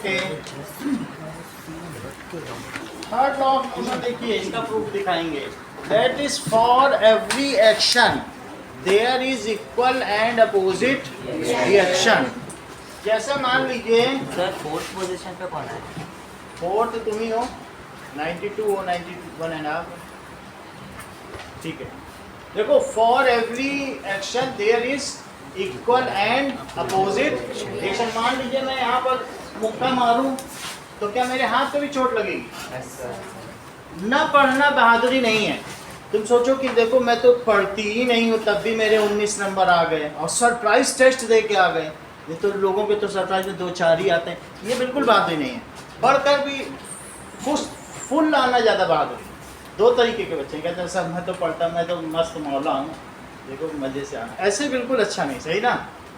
Okay, third law of motion देखिए, इसका proof दिखाएंगे। That is for every action there is equal and opposite reaction. जैसे मान लीजिए सर फोर्थ पोजीशन पे कौन है? फोर्थ तुम ही हो, 92 हो, 91 एंड हाफ, ठीक है। देखो, for every action there is equal and opposite reaction. मान लीजिए मैं यहाँ पर मुक्का मारूं तो क्या मेरे हाथ पे भी चोट लगेगी? ना पढ़ना बहादुरी नहीं है। तुम सोचो कि देखो मैं तो पढ़ती ही नहीं हूँ तब भी मेरे 19 नंबर आ गए और सरप्राइज टेस्ट दे के आ गए। ये तो लोगों के तो सरप्राइज में 2-4 ही आते हैं। ये बिल्कुल बहादुरी नहीं है। पढ़कर भी फुल आना ज़्यादा बहादुरी। दो तरीके के बच्चे कहते हैं सर मैं तो पढ़ता, मैं तो मस्त मौला हूँ, देखो मज़े से आना, ऐसे बिल्कुल अच्छा नहीं, सही ना।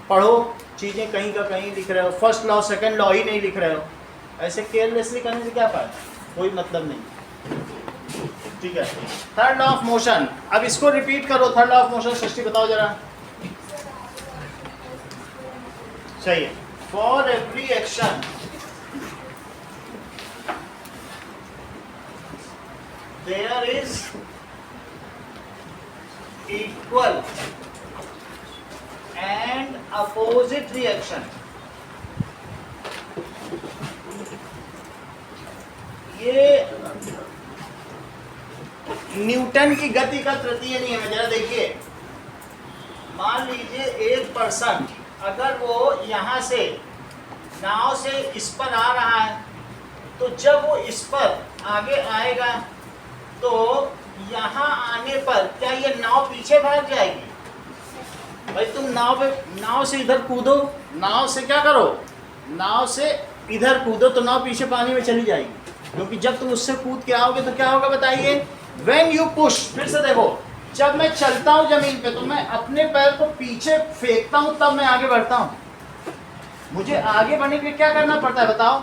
पढ़ो, चीज़ें कहीं का कहीं लिख रहे हो, फर्स्ट लॉ सेकंड लॉ ही नहीं लिख रहे हो, ऐसे केयरलेसली करने से क्या फायदा, कोई मतलब नहीं, ठीक है। थर्ड लॉ ऑफ मोशन, अब इसको रिपीट करो। Third law of motion Srishti बताओ जरा। सही है। For every action there is equal and opposite reaction. ये न्यूटन की गति का तृतीय नियम है। जरा देखिए, मान लीजिए एक पर्सन अगर वो यहाँ से नाव से इस पर आ रहा है, तो जब वो इस पर आगे आएगा तो यहाँ आने पर क्या ये नाव पीछे भाग जाएगी? भाई तुम नाव से इधर कूदो, नाव से क्या करो, नाव से इधर कूदो तो नाव पीछे पानी में चली जाएगी, क्योंकि जब तुम उससे कूद के आओगे तो क्या होगा बताइए? When you push, फिर से देखो, जब मैं चलता हूँ जमीन पे तो मैं अपने पैर को पीछे फेंकता हूँ तब मैं आगे बढ़ता हूँ। मुझे आगे बढ़ने के लिए क्या करना पड़ता है बताओ?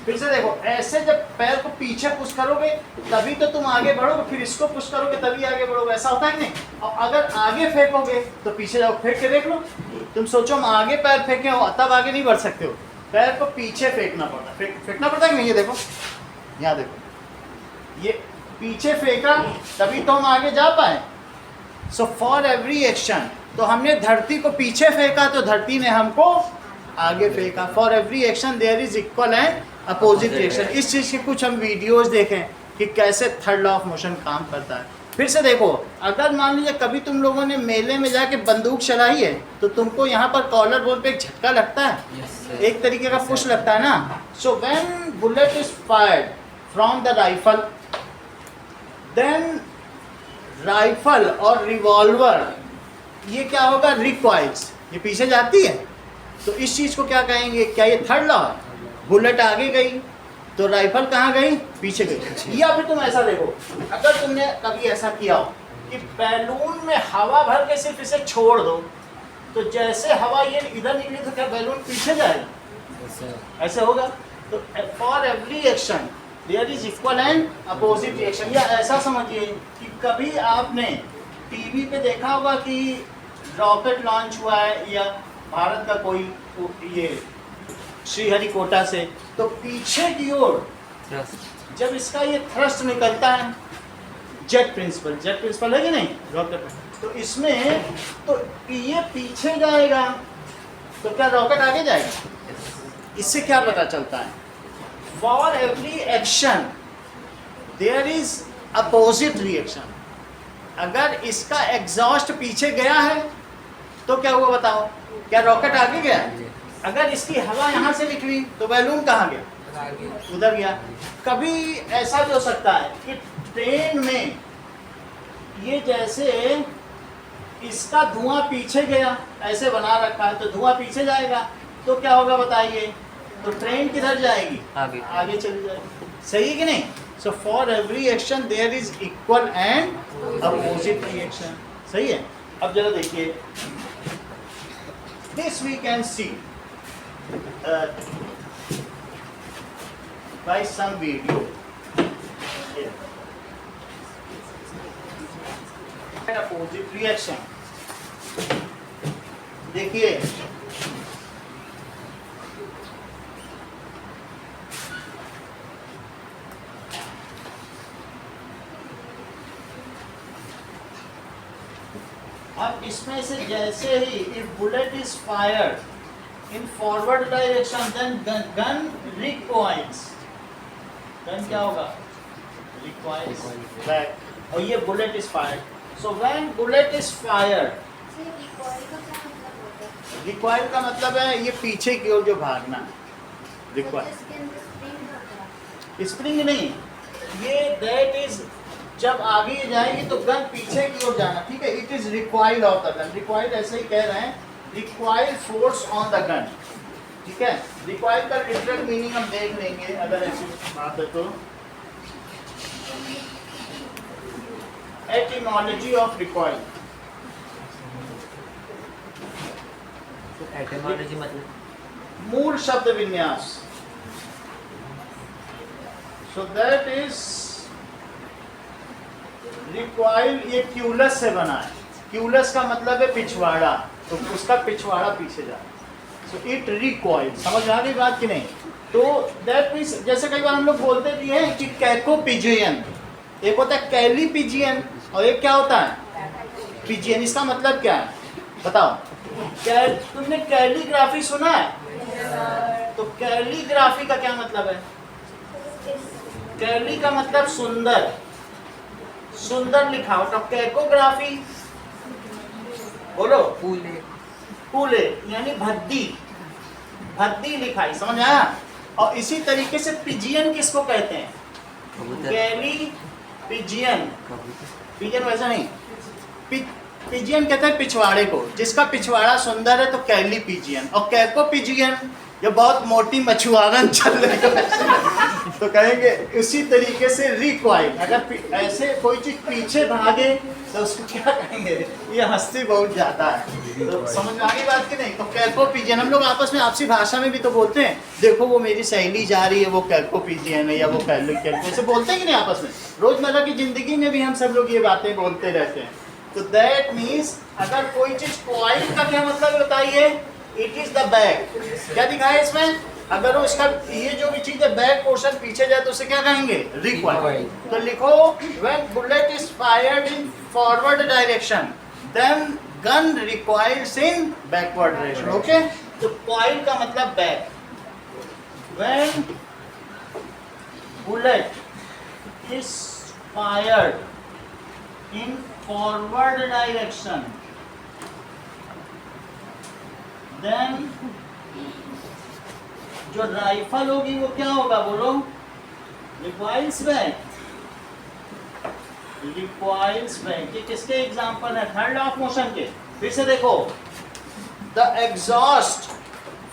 फिर से देखो, ऐसे जब पैर को पीछे पुश करोगे तभी तो तुम आगे बढ़ोगे, फिर इसको पुश करोगे तभी आगे बढ़ोगे, ऐसा होता है कि नहीं? और अगर आगे फेंकोगे तो पीछे जाओ, फेंक के देख लो। तुम सोचो हम आगे पैर फेंके हो तब आगे नहीं बढ़ सकते हो, पैर को पीछे फेंकना पड़ता है, फेंकना पड़ता है कि नहीं? ये देखो, यहाँ देखो, ये पीछे फेंका तभी तो हम आगे जा पाए। सो फॉर एवरी एक्शन, तो हमने धरती को पीछे फेंका तो धरती ने हमको आगे फेंका। For every action there is equal and opposite reaction. इस चीज़ के कुछ हम वीडियोस देखें कि कैसे थर्ड लॉ ऑफ मोशन काम करता है। फिर से देखो, अगर मान लीजिए कभी तुम लोगों ने मेले में जाके बंदूक चलाई है तो तुमको यहाँ पर कॉलर बोन पे एक झटका लगता है, एक तरीके का पुश लगता है ना। So when bullet is fired from the rifle, then rifle और रिवॉल्वर ये क्या होगा? रिकॉइल्स, ये पीछे जाती है। तो इस चीज़ को क्या कहेंगे? क्या ये थर्ड लॉ है? बुलेट आगे गई तो राइफल कहाँ गई? पीछे गई। या फिर तुम ऐसा देखो, अगर तुमने कभी ऐसा किया हो कि बैलून में हवा भर के सिर्फ इसे छोड़ दो तो जैसे हवा ये इधर निकली तो क्या बैलून पीछे जाएगा? ऐसे होगा। तो for every action there is equal and opposite reaction. या ऐसा समझिए कि कभी आपने टीवी पे देखा होगा कि रॉकेट लॉन्च हुआ है या भारत का कोई ये श्रीहरिकोटा से, तो पीछे की ओर जब इसका ये थ्रस्ट निकलता है, जेट प्रिंसिपल है कि नहीं रॉकेट, तो इसमें तो ये पीछे जाएगा तो क्या रॉकेट आगे जाएगा? इससे क्या पता चलता है? For every action there is opposite reaction. अगर इसका एग्जॉस्ट पीछे गया है तो क्या हुआ बताओ? क्या रॉकेट आगे गया? अगर इसकी हवा यहाँ से निकली तो बैलून कहाँ गया? उधर गया। कभी ऐसा भी हो सकता है कि ट्रेन में ये जैसे इसका धुआं पीछे गया, ऐसे बना रखा है तो धुआं पीछे जाएगा तो क्या होगा बताइए? तो ट्रेन किधर जाएगी? आगे चली जाएगी। सही है कि नहीं? So for every action there is equal and opposite reaction. सही है। अब जरा देखिए, this we can see by some video. Opposite reaction. देखिए, अब इसमें से जैसे ही if bullet is fired in forward direction then gun recoils, gun क्या होगा, रिकॉइल्स बैक, और ये bullet is fired. So when bullet is fired, recoil का मतलब है ये पीछे की ओर जो भागना, रिकॉइल स्प्रिंग नहीं, ये दैट इज जब आगे जाएगी तो गन पीछे की ओर जाना, ठीक है। It is recoil of the gun, recoil ऐसे ही कह रहे हैं, recoil force on the gun, ठीक है। रिक्वाइल का लिटरल मीनिंग हम देख लेंगे अगर ऐसी बात है तो। एटिमोलॉजी ऑफ रिक्वाइल, एटिमोलॉजी मतलब मूल शब्द विन्यास। सो दैट इज रिक्वाइल, ये क्यूलस से बना है, क्यूलस का मतलब है पिछवाड़ा, तो उसका पिछवाड़ा पीछे जा, सो इट रिक्वाइल। समझ आ गई बात कि नहीं? तो दैट मीन्स जैसे कई बार हम लोग बोलते भी हैं कि कैको पिजियन, एक होता है कैली पिजियन और एक क्या होता है पिजियन, इसका मतलब क्या है बताओ? तुमने कैलीग्राफी सुना है? तो कैलीग्राफी का क्या मतलब है? कैली का मतलब सुंदर, सुंदर लिखावट। और कैकोग्राफी बोलो, पूले पूले यानी भद्दी, भद्दी लिखाई, समझ आया? और इसी तरीके से पिजियन किसको कहते हैं? कैली पिजियन, पिजियन वैसा नहीं, पिजियन कहते हैं पिछवाड़े को, जिसका पिछवाड़ा सुंदर है तो कैली पिजियन। और कैको पिजियन जो बहुत मोटी मछुआरन चल रही है तो कहेंगे उसी तरीके से रिक्वाइल। अगर ऐसे कोई चीज पीछे भागे तो उसको क्या कहेंगे? ये हंसती बहुत ज्यादा है। तो समझ में आ गई बात कि नहीं? तो कैको पिजियन हम लोग आपस में आपसी भाषा में भी तो बोलते हैं, देखो वो मेरी सहेली जा रही है वो कैको पिजियन है, या वो कैलो, ऐसे बोलते हैं कि नहीं आपस में? रोजमर्रा की जिंदगी में भी हम सब लोग ये बातें बोलते रहते हैं। तो दैट मीन्स अगर कोई चीज क्वाइल का क्या मतलब बताइए? It is the back. क्या दिखाया इसमें? अगर वो इसका ये जो भी चीज है बैक पोर्शन पीछे जाए तो उसे क्या कहेंगे? रिक्वाइल। तो लिखो when bullet is fired in forward direction then gun recoils in backward direction. Okay, तो कॉइल का मतलब back. When bullet is fired in forward direction then जो राइफल होगी वो क्या होगा बोलो? Recoils back, recoils back. ये किसके एग्जांपल है? थर्ड लॉ ऑफ मोशन के। फिर से देखो, द एग्जॉस्ट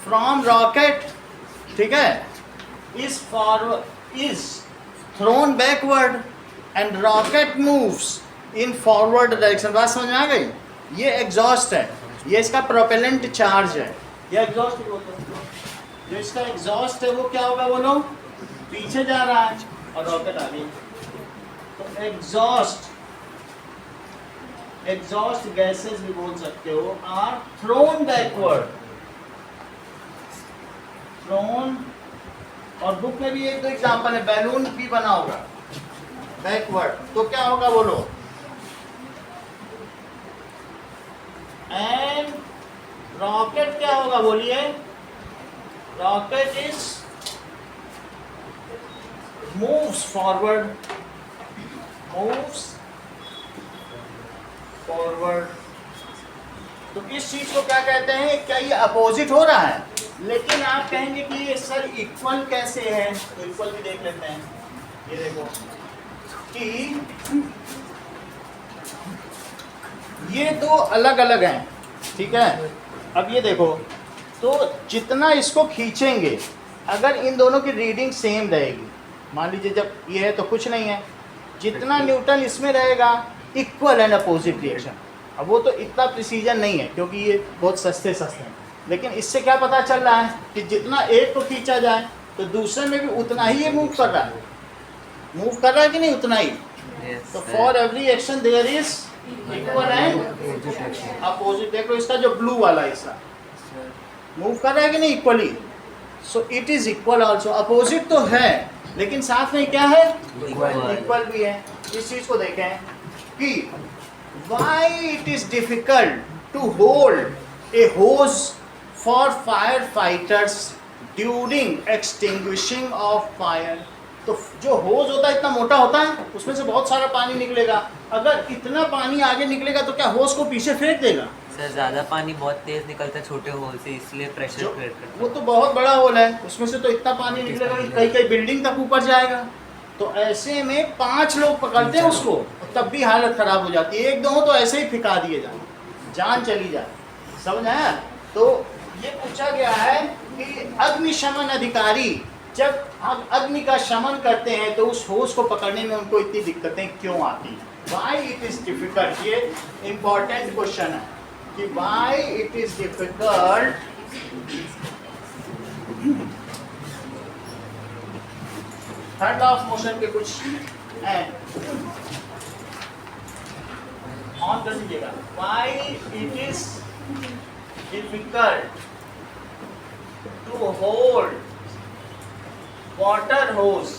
फ्रॉम रॉकेट, ठीक है, is forward is throne backward and rocket moves in forward direction. बात समझ में आ गई? ये एग्जॉस्ट है, ये इसका प्रोपेलेंट चार्ज है, ये एग्जॉस्ट बोलते हैं। जो इसका एग्जॉस्ट है वो क्या होगा बोलो? पीछे जा रहा है और रॉकेट आगे। तो एग्जॉस्ट, एग्जॉस्ट गैसेस भी बोल सकते हो, आर थ्रोन बैकवर्ड, थ्रोन। और बुक में भी एक दो एग्जांपल है, बैलून भी बना होगा बैकवर्ड, तो क्या होगा बोलो? एंड रॉकेट क्या होगा बोलिए? Rocket is moves forward, moves forward. तो इस चीज को क्या कहते हैं? क्या ये अपोजिट हो रहा है? लेकिन आप कहेंगे कि ये सर इक्वल कैसे है? तो इक्वल भी देख लेते हैं। ये देखो कि ये दो अलग अलग हैं, ठीक है। अब ये देखो, तो जितना इसको खींचेंगे अगर इन दोनों की रीडिंग सेम रहेगी, मान लीजिए जब ये है तो कुछ नहीं है, जितना न्यूटन इसमें रहेगा इक्वल एंड अपोजिट रिएक्शन। अब वो तो इतना प्रिसीजन नहीं है क्योंकि ये बहुत सस्ते हैं, लेकिन इससे क्या पता चल रहा है कि जितना एक को खींचा जाए तो दूसरे में भी उतना ही ये मूव कर रहा है, मूव कर रहा है कि नहीं? उतना ही। तो for every action there is equal and opposite. देखो इसका जो ब्लू वाला हिस्सा मूव कर रहा है कि नहीं equally? So it is equal also. Opposite तो है लेकिन साथ में क्या है? इक्वल भी है। इस चीज को देखें कि why it is difficult to hold a hose for firefighters during extinguishing of fire? तो जो होज होता है इतना मोटा होता है, उसमें से बहुत सारा पानी निकलेगा। अगर इतना पानी आगे निकलेगा तो क्या होज को पीछे फेंक देगा? सर ज़्यादा पानी बहुत तेज निकलता है छोटे होल से, इसलिए प्रेशर क्रिएट करता वो तो बहुत बड़ा होल है, उसमें से तो इतना पानी निकलेगा कि कई कई बिल्डिंग तक ऊपर जाएगा। तो ऐसे में 5 लोग पकड़ते हैं उसको, तब भी हालत खराब हो जाती है। 1-2 तो ऐसे ही फिका दिए जाए, जान चली जाए। समझ आया? तो ये पूछा गया है कि अग्निशमन अधिकारी जब हम अग्नि का शमन करते हैं तो उस होज को पकड़ने में उनको इतनी दिक्कतें क्यों आती हैं? Why it is difficult? ये इम्पोर्टेंट क्वेश्चन है कि why it is difficult third law of motion के कुछ हैं, ऑन कर दीजिएगा। Why it is difficult to hold water hose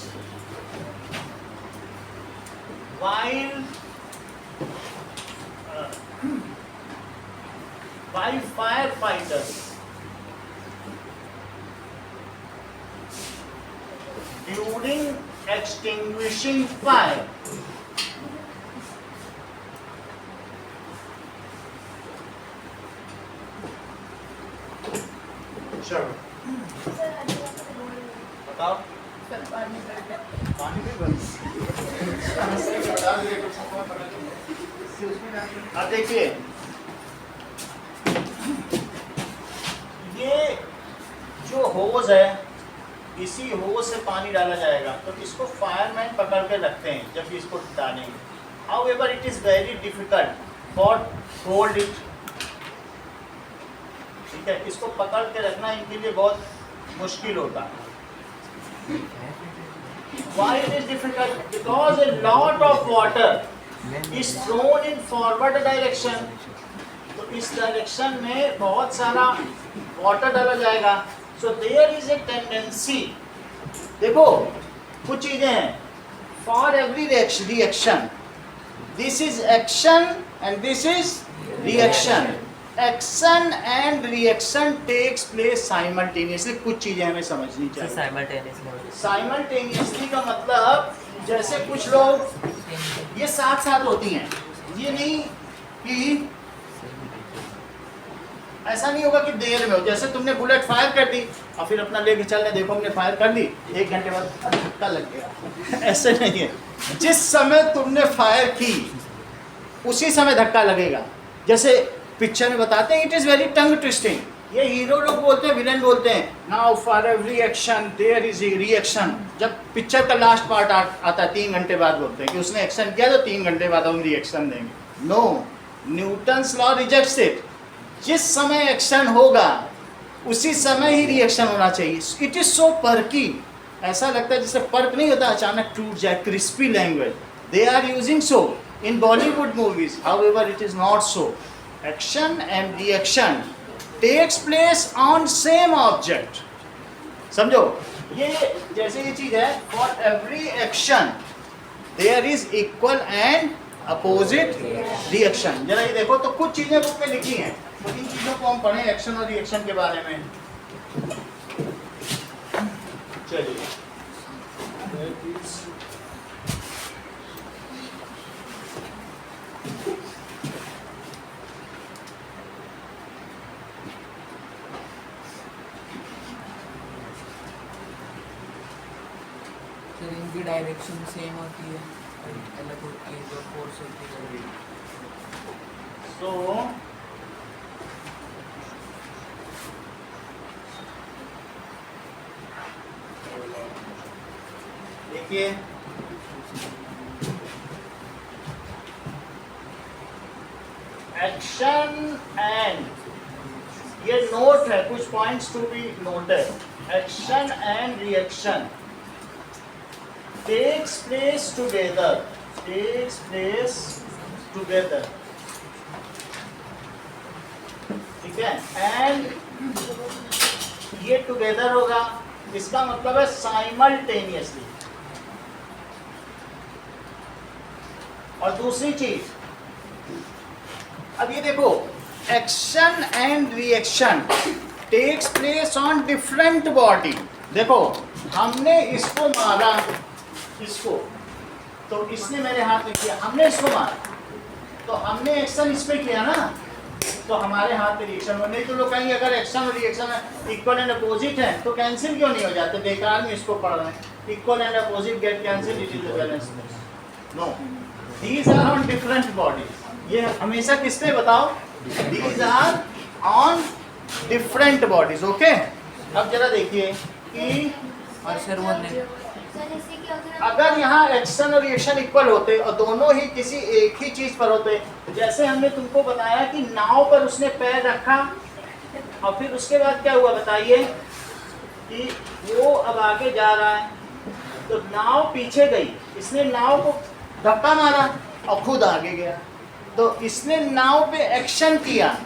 while firefighters during extinguishing fire? चलो बताओ। पानी भी बंद। अब देखिए, ये जो होज है, इसी होज से पानी डाला जाएगा, तो इसको फायरमैन पकड़ के रखते हैं जब इसको डालेंगे। However it is very difficult for hold it. ठीक है, इसको पकड़ के रखना इनके लिए बहुत मुश्किल होता है। Why it is difficult? Because a lot of water is thrown in forward direction. तो इस डायरेक्शन में बहुत सारा वाटर डाला जाएगा। So there is a tendency, देखो कुछ चीजें हैं, for every reaction, this is action and this is reaction. Action and reaction takes place simultaneously. कुछ चीजें हमें समझनी चाहिए। साइमल्टेनियसली का मतलब, जैसे कुछ लोग ये साथ साथ होती हैं, ये नहीं कि ऐसा नहीं होगा कि देर में हो। जैसे तुमने बुलेट फायर कर दी और फिर अपना लेके चलने देखो हमने फायर कर दी, 1 घंटे बाद धक्का लग गया। ऐसे नहीं है, जिस समय तुमने फायर की उसी समय धक्का लगेगा। जैसे पिक्चर में बताते हैं, it is very tongue twisting. ये हीरो लोग बोलते हैं, विलन बोलते हैं, now for every action there is a reaction. जब पिक्चर का लास्ट पार्ट आता है 3 घंटे बाद बोलते हैं कि उसने एक्शन किया तो 3 घंटे बाद हम रिएक्शन देंगे। No, Newton's law rejects it. जिस समय एक्शन होगा उसी समय ही रिएक्शन होना चाहिए। इट इज सो पर्की, ऐसा लगता है जैसे पर्क नहीं होता अचानक टूट जाए, crispy language they are using so in Bollywood movies. However it is not so. Action and reaction takes place on same object. समझो, ये जैसे ये चीज है, for every action there is equal and opposite reaction. जरा ये देखो, तो कुछ चीजें बुक में लिखी हैं, तो इन चीजों को हम पढ़ें एक्शन और रिएक्शन के बारे में। चलिए, इनकी डायरेक्शन सेम होती है, अलग होती है, जो फोर्स होती है। तो देखिए, एक्शन एंड, ये नोट है, कुछ points to be noted. Action and reaction takes place together, ठीक है, एंड ये टुगेदर होगा, इसका मतलब है साइमल्टेनियसली। और दूसरी चीज, अब ये देखो, action and reaction takes place on different body. देखो हमने इसको मारा, इसको, तो इसने मेरे हाथ में किया, हमने इसको मारा, तो हमने एक्शन इस पे किया ना, तो हमारे हाथ में रिएक्शन हो। नहीं तो लोग कहेंगे अगर एक्शन और रिएक्शन इक्वल एंड अपोजिट है तो कैंसिल क्यों नहीं हो जाते, बेकार में इसको पढ़ रहे हैं। Equal and opposite get cancel, it is the balance. No, these are on different bodies. ये हमेशा किस पे बताओ, these are on different bodies. Okay, अब जरा देखिए कि और सर वो नहीं, अगर यहाँ एक्शन और रिएक्शन इक्वल होते और दोनों ही किसी एक ही चीज पर होते, जैसे हमने तुमको बताया कि नाव पर उसने पैर रखा और फिर उसके बाद क्या हुआ बताइए, कि वो अब आगे जा रहा है तो नाव पीछे गई, इसने नाव को धक्का मारा और खुद आगे गया, तो इसने नाव पे एक्शन किया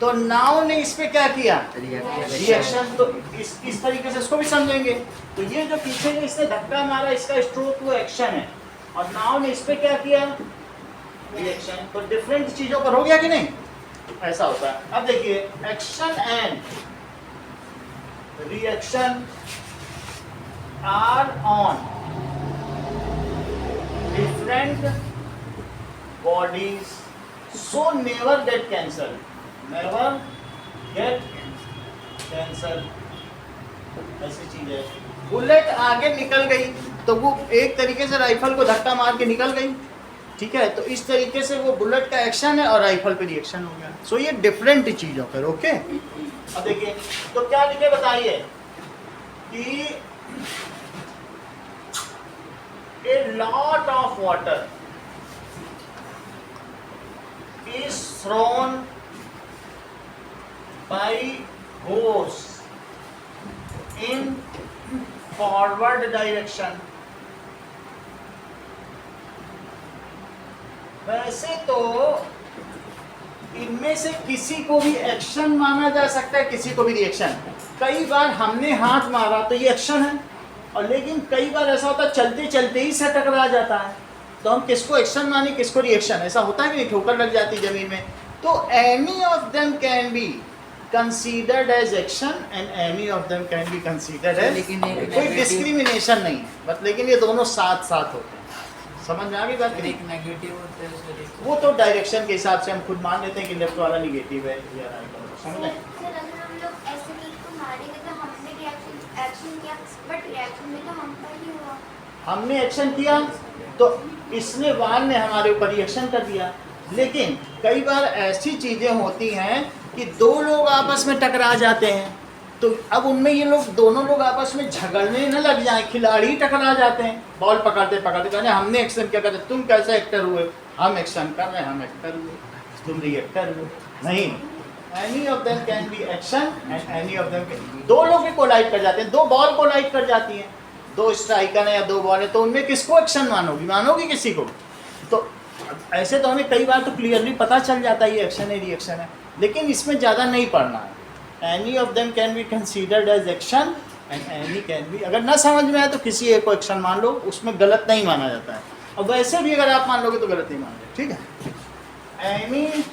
तो नाव ने इस पे क्या किया, रिएक्शन। तो इस तरीके से इसको भी समझेंगे। तो ये जो पीछे ने इसने धक्का मारा, इसका स्ट्रोक वो एक्शन है, और नाव ने इस पे क्या किया, रिएक्शन। तो डिफरेंट चीजों पर हो गया कि नहीं, ऐसा होता है। अब देखिए, action and reaction are on different bodies, so never get cancel, never get cancel. ऐसी चीज है, बुलेट आगे निकल गई तो वो एक तरीके से राइफल को धक्का मार के निकल गई, ठीक है, तो इस तरीके से वो बुलेट का एक्शन है और राइफल पे रिएक्शन हो गया। सो ये डिफरेंट चीजों पर। ओके, अब देखिए तो क्या लिखे बताइए कि a lot of water is thrown by hose in forward direction। वैसे तो इनमें से किसी को भी एक्शन माना जा सकता है, किसी को भी रिएक्शन। कई बार हमने हाथ मारा तो ये एक्शन है, और लेकिन कई बार ऐसा होता है चलते चलते ही से टकरा जाता है, तो हम किसको एक्शन माने किसको रिएक्शन, ऐसा होता है कि नहीं, ठोकर लग जाती है जमीन में। तो any of them can be considered as action and any of them can be considered as, लेकिन एक कोई डिस्क्रिमिनेशन नहीं है, बट लेकिन ये दोनों साथ साथ होते हैं। समझ में आ गई बात? एक नेगेटिव होता है सर, एक वो तो डायरेक्शन के हिसाब से हम खुद मान लेते हैं कि लेफ्ट वाला निगेटिव है या राइट वाला, समझ में? सर अगर हम लोग ऐसे नहीं तो मारेंगे तो हमने एक्शन किया, बट रिएक्शन में तो हम पर ही हुआ। हमने एक्शन किया तो इसने वाल ने हमारे ऊपर रिएक्शन कर दिया। लेकिन कई बार ऐसी चीज़ें होती हैं कि दो लोग आपस में टकरा जाते हैं, तो अब उनमें ये लोग दोनों लोग आपस में झगड़ने न लग जाएं, खिलाड़ी टकरा जाते हैं, बॉल पकड़ते पकड़ते कहते हमने एक्शन क्या करते, तुम कैसे एक्टर हुए, हम एक्शन कर रहे हैं, हम एक्टर हुए, तुम रिएक्टर हुए। नहीं, any of them can B action and any of them can. दो लोग भी कोलाइड कर जाते हैं, दो बॉल कोलाइड कर जाती हैं, दो स्ट्राइकर है या दो बॉल है, तो उनमें किसको एक्शन मानोगी, मानोगी किसी को? तो ऐसे तो हमें कई बार तो क्लियरली पता चल जाता है ये एक्शन है रिएक्शन है, लेकिन इसमें ज़्यादा नहीं पढ़ना है। Any of them can be considered as action and any can be, अगर ना समझ में आए तो किसी एक को एक्शन मान लो, उसमें गलत नहीं माना जाता है, और वैसे भी अगर आप मान लोगे तो गलत नहीं मान लो, ठीक है। Any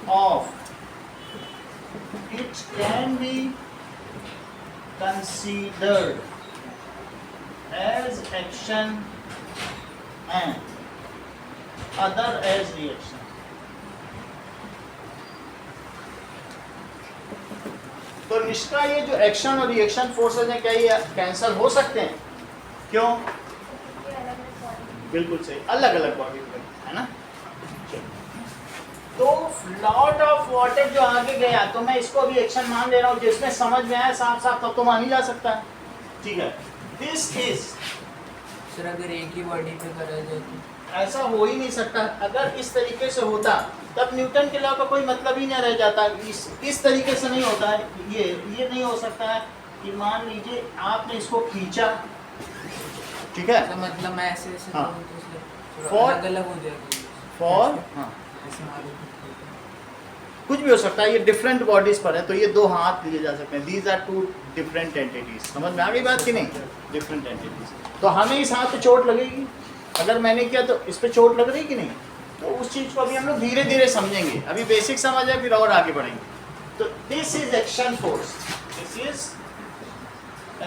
of it can be considered as action and other as reaction। तो इसका ये जो एक्शन और रिएक्शन फोर्सेस हैं, क्या ये कैंसल हो सकते हैं? क्यों? बिल्कुल सही, अलग अलग बॉडी है ना। तो लॉट ऑफ वाटर जो आगे गया, तो मैं इसको भी एक्शन मान ले रहा हूँ, जिसमें समझ में आया साफ साफ तब तो मान ही जा सकता है, ठीक है। दिस इज, सर अगर एक ही बॉडी पे करा जाए तो ऐसा हो ही नहीं सकता। अगर इस तरीके से होता तब न्यूटन के लॉ का कोई मतलब ही नहीं रह जाता। इस तरीके से नहीं होता है, ये नहीं हो सकता है कि मान लीजिए आपने इसको खींचा, ठीक है, तो मतलब मैं ऐसे ऐसे हाँ। करूँ तो इसलिए For- अलग अलग हो जाएगी। फॉर हाँ ऐसे मारो कुछ भी हो सकता है, ये डिफरेंट बॉडीज पर है, तो ये दो हाथ लिए जा सकते हैं। These are two different entities. समझ में आ गई बात कि नहीं? Different entities. तो हमें इस हाथ पे चोट लगेगी, अगर मैंने किया तो इस पे चोट लग रही कि नहीं? तो उस चीज को अभी हम लोग धीरे धीरे समझेंगे, अभी बेसिक समझ है फिर और आगे बढ़ेंगे। तो this is action force, this is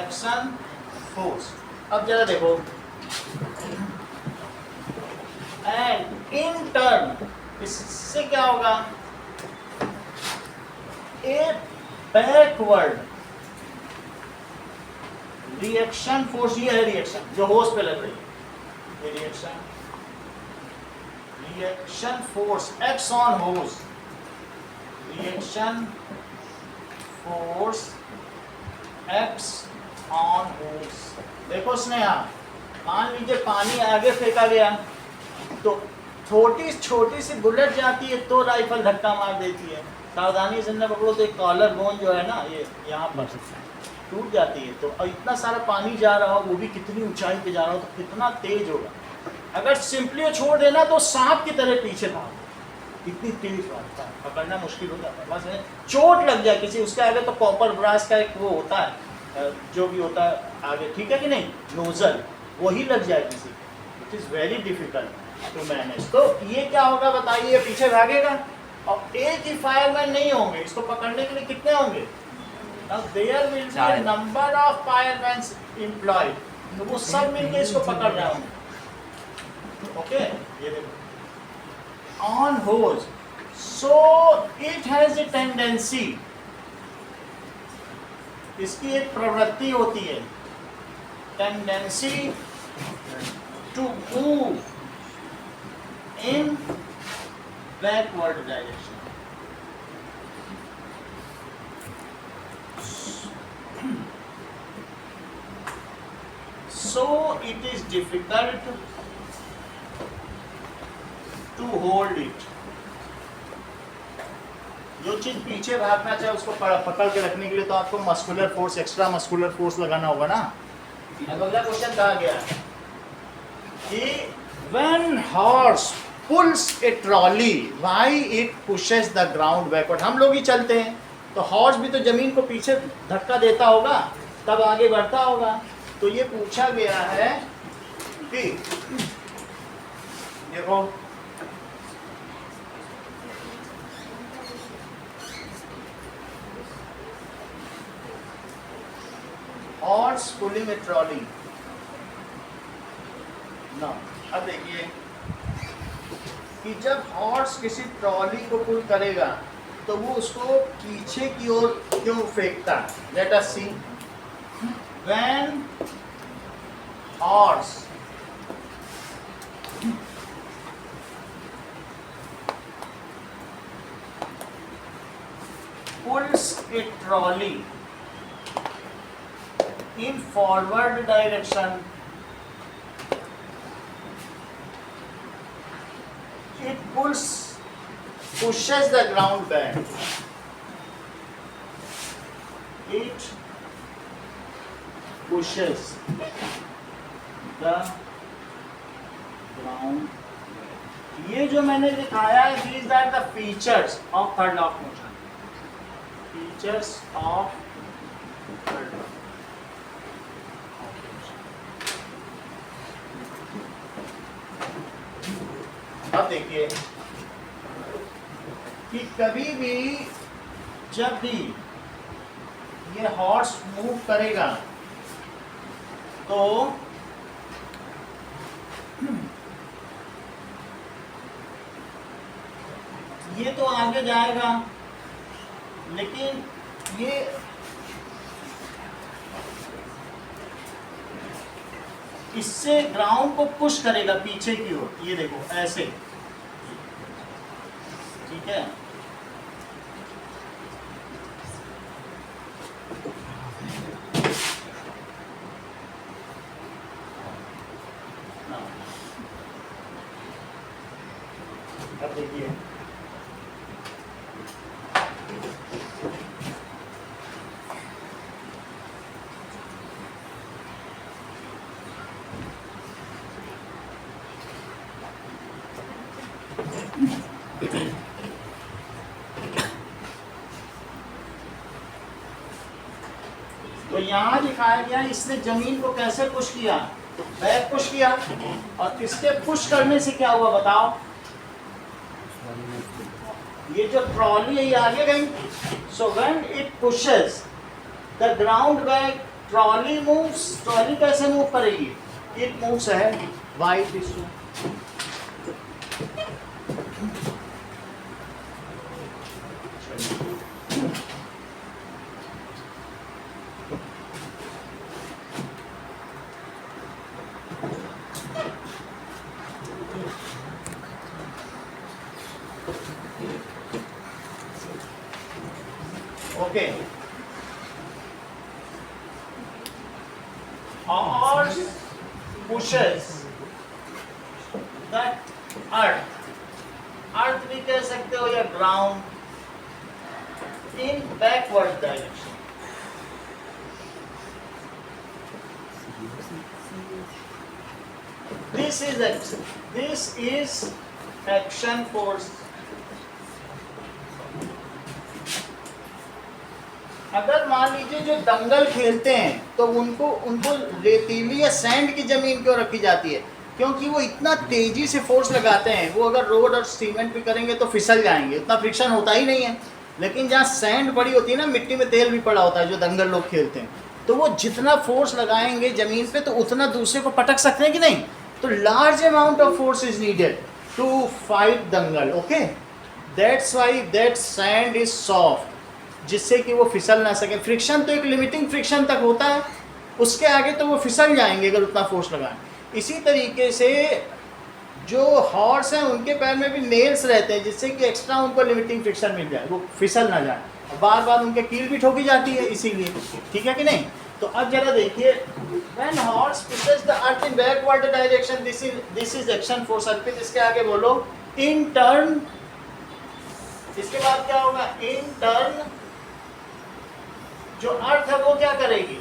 action force. अब जरा देखो, एंड इन टर्न, इससे क्या होगा, ए बैकवर्ड रिएक्शन फोर्स, ये है रिएक्शन जो होस पे लग रही है, ये रिएक्शन फोर्स एक्स ऑन होस, रिएक्शन फोर्स एक्स ऑन होस। देखो स्नेहा, मान लीजिए पानी आगे फेंका गया तो छोटी छोटी सी बुलेट जाती है तो राइफल धक्का मार देती है, सावधानी से न पकड़ो तो एक कॉलर बोन जो है ना ये यहाँ पर टूट जाती है। तो इतना सारा पानी जा रहा हो, वो भी कितनी ऊंचाई पे जा रहा हो, तो कितना तेज होगा। अगर सिंपली छोड़ देना तो सांप की तरह पीछे भागो, इतनी तेज भागता है, पकड़ना मुश्किल हो जाता है। बस चोट लग जाए किसी, उसका आगे तो कॉपर ब्रास का एक वो होता है जो भी होता है आगे, ठीक है कि नहीं, नोजल, वही लग जाए किसी, it is very difficult to manage. तो ये क्या होगा बताइए, पीछे भागेगा और एक ही फायरमैन नहीं होंगे, इसको पकड़ने के लिए कितने होंगे। Now there will be a number of firemen employed, तो वो सब मिलके इसको पकड़ रहे होंगे। ओके, ये देखो on hose, so it has a tendency, इसकी एक प्रवृत्ति होती है, tendency to move in backward direction. So it is difficult to hold it. जो चीज पीछे भागना चाहे उसको पकड़ के रखने के लिए तो आपको muscular force, extra muscular force लगाना होगा ना। अब अगला क्वेश्चन कहा गया कि when horse pulls a trolley, why it pushes the ground backward? हम लोग ही चलते हैं तो हॉर्स भी तो जमीन को पीछे धक्का देता होगा तब आगे बढ़ता होगा। तो ये पूछा गया है कि देखो हॉर्स पुलिंग ए ट्रॉली ना। अब देखिए कि जब हॉर्स किसी ट्रॉली को पुल करेगा तो वो उसको पीछे की ओर क्यों फेंकता है। Let us see, when horse pulls a trolley in forward direction, it pushes the ground back. It pushes the ground. ये जो मैंने दिखाया है, these are the features of third law of motion. Features of third law. अब देखिए कि कभी भी जब भी ये हॉर्स मूव करेगा तो ये तो आगे जाएगा, लेकिन ये इससे ग्राउंड को पुश करेगा पीछे की ओर। ये देखो ऐसे, ठीक है। अब देखिए तो यहाँ दिखाया गया इसने जमीन को कैसे पुश किया, बैक पुश किया, और इसके पुश करने से क्या हुआ बताओ, ये जो ट्रॉली है ये आगे गई, so when it pushes the ground back, trolley moves, trolley कैसे मूव करेगी, it moves ahead why this way. Okay. Horse pushes the earth. Earth भी कह सकते हो या ground in backward direction. This is action force. अगर मान लीजिए जो दंगल खेलते हैं तो उनको रेतीली या सैंड की जमीन क्यों रखी जाती है, क्योंकि वो इतना तेजी से फोर्स लगाते हैं, वो अगर रोड और सीमेंट पे करेंगे तो फिसल जाएंगे, उतना फ्रिक्शन होता ही नहीं है। लेकिन जहाँ सैंड पड़ी होती है ना, मिट्टी में तेल भी पड़ा होता है, जो दंगल लोग खेलते हैं, तो वो जितना फोर्स लगाएंगे जमीन पे तो उतना दूसरे को पटक सकते हैं कि नहीं। तो large amount of force is needed to fight dangal. Okay, that's why that sand is soft, जिससे कि वो फिसल ना सके। फ्रिक्शन तो एक लिमिटिंग फ्रिक्शन तक होता है, उसके आगे तो वो फिसल जाएंगे अगर उतना फोर्स लगाएं। इसी तरीके से जो हॉर्स हैं उनके पैर में भी नेल्स रहते हैं, जिससे कि एक्स्ट्रा उनको लिमिटिंग फ्रिक्शन मिल जाए, वो फिसल ना जाए। बार बार उनके कील भी ठोकी जाती है इसीलिए, ठीक है कि नहीं। तो अब जरा देखिए, when horse pushes the earth in backward direction, this is action force. Arpit इसके आगे बोलो, इन टर्न। इसके बाद क्या होगा, इन टर्न जो अर्थ है वो क्या करेगी,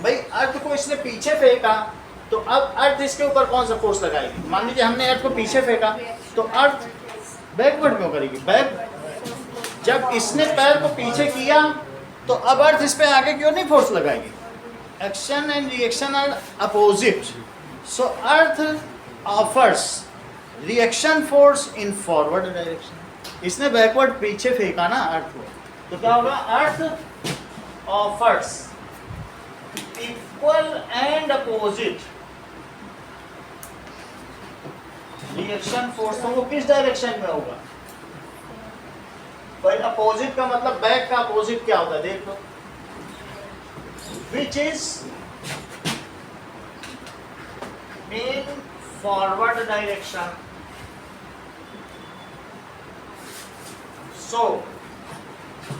भाई अर्थ को इसने पीछे फेंका तो अब अर्थ इसके ऊपर कौन सा फोर्स लगाएगी। मान लीजिए हमने अर्थ को पीछे फेंका तो अर्थ बैकवर्ड क्यों करेगी, बैक। जब इसने पैर को पीछे किया तो अब अर्थ इस पे आगे क्यों नहीं फोर्स लगाएगी। Action and reaction are opposite, so earth offers reaction force in forward direction. इसने बैकवर्ड पीछे फेंका ना अर्थ को, तो क्या होगा, earth offers equal and opposite reaction force. तो वो किस डायरेक्शन में होगा भाई, अपोजिट का मतलब बैक का अपोजिट क्या होता है देख लो, which is in forward direction. So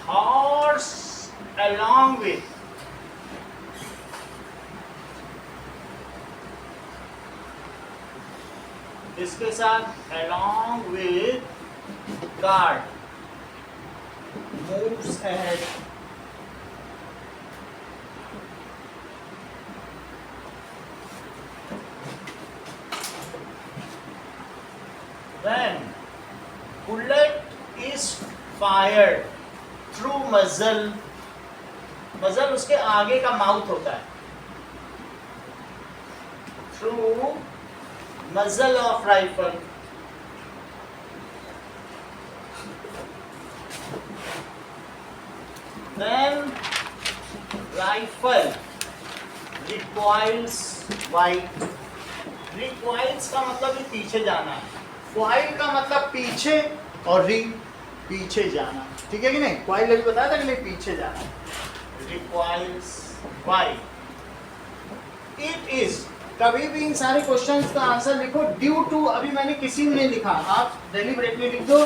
horse along with इसके साथ along with guard moves ahead. When bullet is fired through मजल, मजल उसके आगे का माउथ होता है, through muzzle of rifle, then rifle recoils wide. Recoils का मतलब ही पीछे जाना है, वाइड का मतलब पीछे और रिंग पीछे जाना, ठीक है कि नहीं। क्वाइल अभी बताया था कि नहीं, पीछे जाना। रिक्वाइल्स वाई इट इज, कभी भी इन सारे क्वेश्चंस का आंसर लिखो ड्यू टू, अभी मैंने किसी में नहीं लिखा, आप डेलिबरेटली लिख दो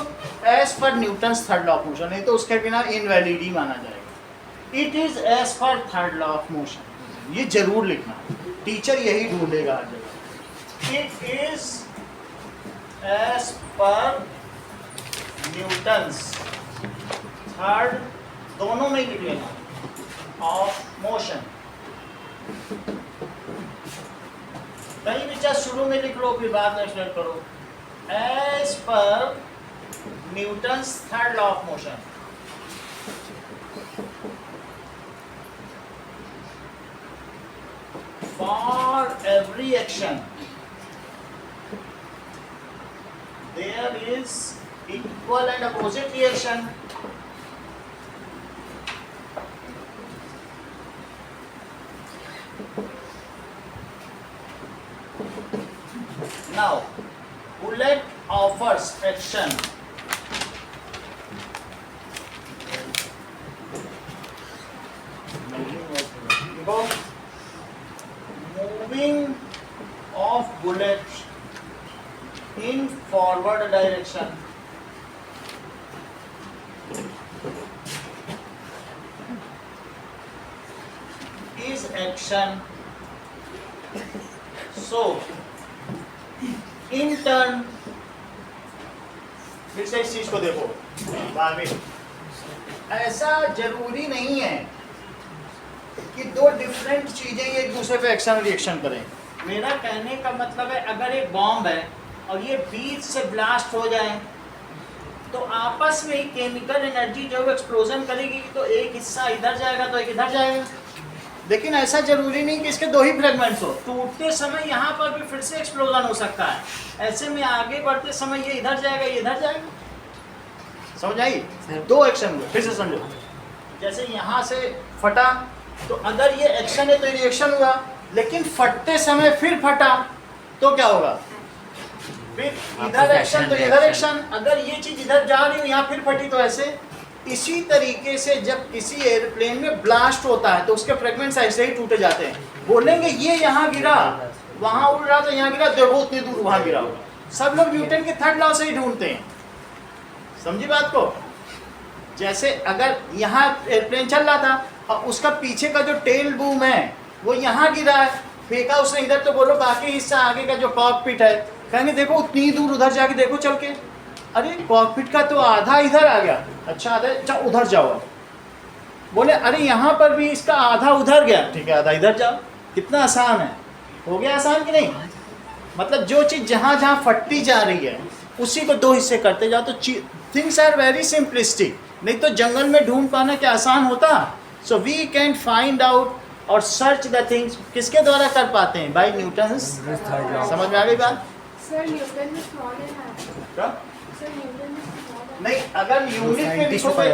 as per Newton's third law of motion, नहीं तो उसके बिना इनवैलिड ही माना जाएगा। It is as per third law of motion, ये जरूर लिखना, टीचर यही ढूंढेगा हर जगह। It is as per Newton's third, दोनों में लिख लेना, ऑफ मोशन। कहीं भी चाहे शुरू में लिख लो फिर बाद में एक्सप्लेन करो। As per Newton's third law of motion, for every action there is equal and opposite reaction. Now, bullet offers action. देखो, moving of bullet in forward direction. Is action. So, in turn, फिर से इस चीज को देखो बाद में, ऐसा जरूरी नहीं है कि दो डिफरेंट चीजें एक दूसरे पे एक्शन रिएक्शन करें। मेरा कहने का मतलब है अगर एक बॉम्ब है और ये बीच से ब्लास्ट हो जाए तो आपस में ही केमिकल एनर्जी जो एक्सप्लोजन करेगी तो एक हिस्सा इधर जाएगा तो एक इधर जाएगा। लेकिन ऐसा जरूरी नहीं कि इसके दो ही फ्रेगमेंट्स हो, टूटते समय यहाँ पर भी फिर से एक्सप्लोजन हो सकता है, ऐसे में आगे बढ़ते समय ये इधर जाएगा ये इधर जाएगा। समझ आई? दो एक्शन हुए, फिर से समझो। जैसे यहाँ से फटा तो अगर ये एक्शन है तो रिएक्शन हुआ, लेकिन फटते समय फिर फटा तो क्या होगा? फिर इधर एक्शन तो इधर एक्शन। अगर ये चीज इधर जा रही हो यहाँ फिर फटी तो ऐसे। इसी तरीके से जब किसी एयरप्लेन में ब्लास्ट होता है तो उसके फ्रेगमेंट्स ऐसे ही टूटे जाते हैं। बोलेंगे ये यहाँ गिरा, वहां उड़ रहा तो यहाँ गिरा, देखो उतनी दूर वहां गिरा होगा। सब लोग न्यूटन के थर्ड लॉ से ही ढूंढते हैं। समझी बात को? जैसे अगर यहाँ एयरप्लेन चल रहा था और उसका पीछे का जो टेल बूम है वो यहाँ गिरा है, फेंका उसने इधर, तो बोलो बाकी हिस्सा आगे का जो कॉकपिट है, कहेंगे देखो उतनी दूर उधर जाके देखो चल के, अरे कॉकपिट का तो आधा इधर आ गया, अच्छा आधा, अच्छा उधर जाओ। बोले अरे यहाँ पर भी इसका आधा उधर गया, ठीक है आधा इधर जाओ। कितना आसान है, हो गया आसान कि नहीं? मतलब जो चीज़ जहाँ जहाँ फटती जा रही है उसी को दो हिस्से करते जाओ तो थिंग्स आर वेरी सिंपलिस्टिक। नहीं तो जंगल में ढूंढ पाना क्या आसान होता? So we can find out और सर्च द थिंग्स किसके द्वारा कर पाते हैं? By Newton. समझ में आ गई बात? सर न्यूटन में स्मॉल है क्या? सर न्यूटन में स्मॉल है नहीं, अगर यूनिट में लिखोगे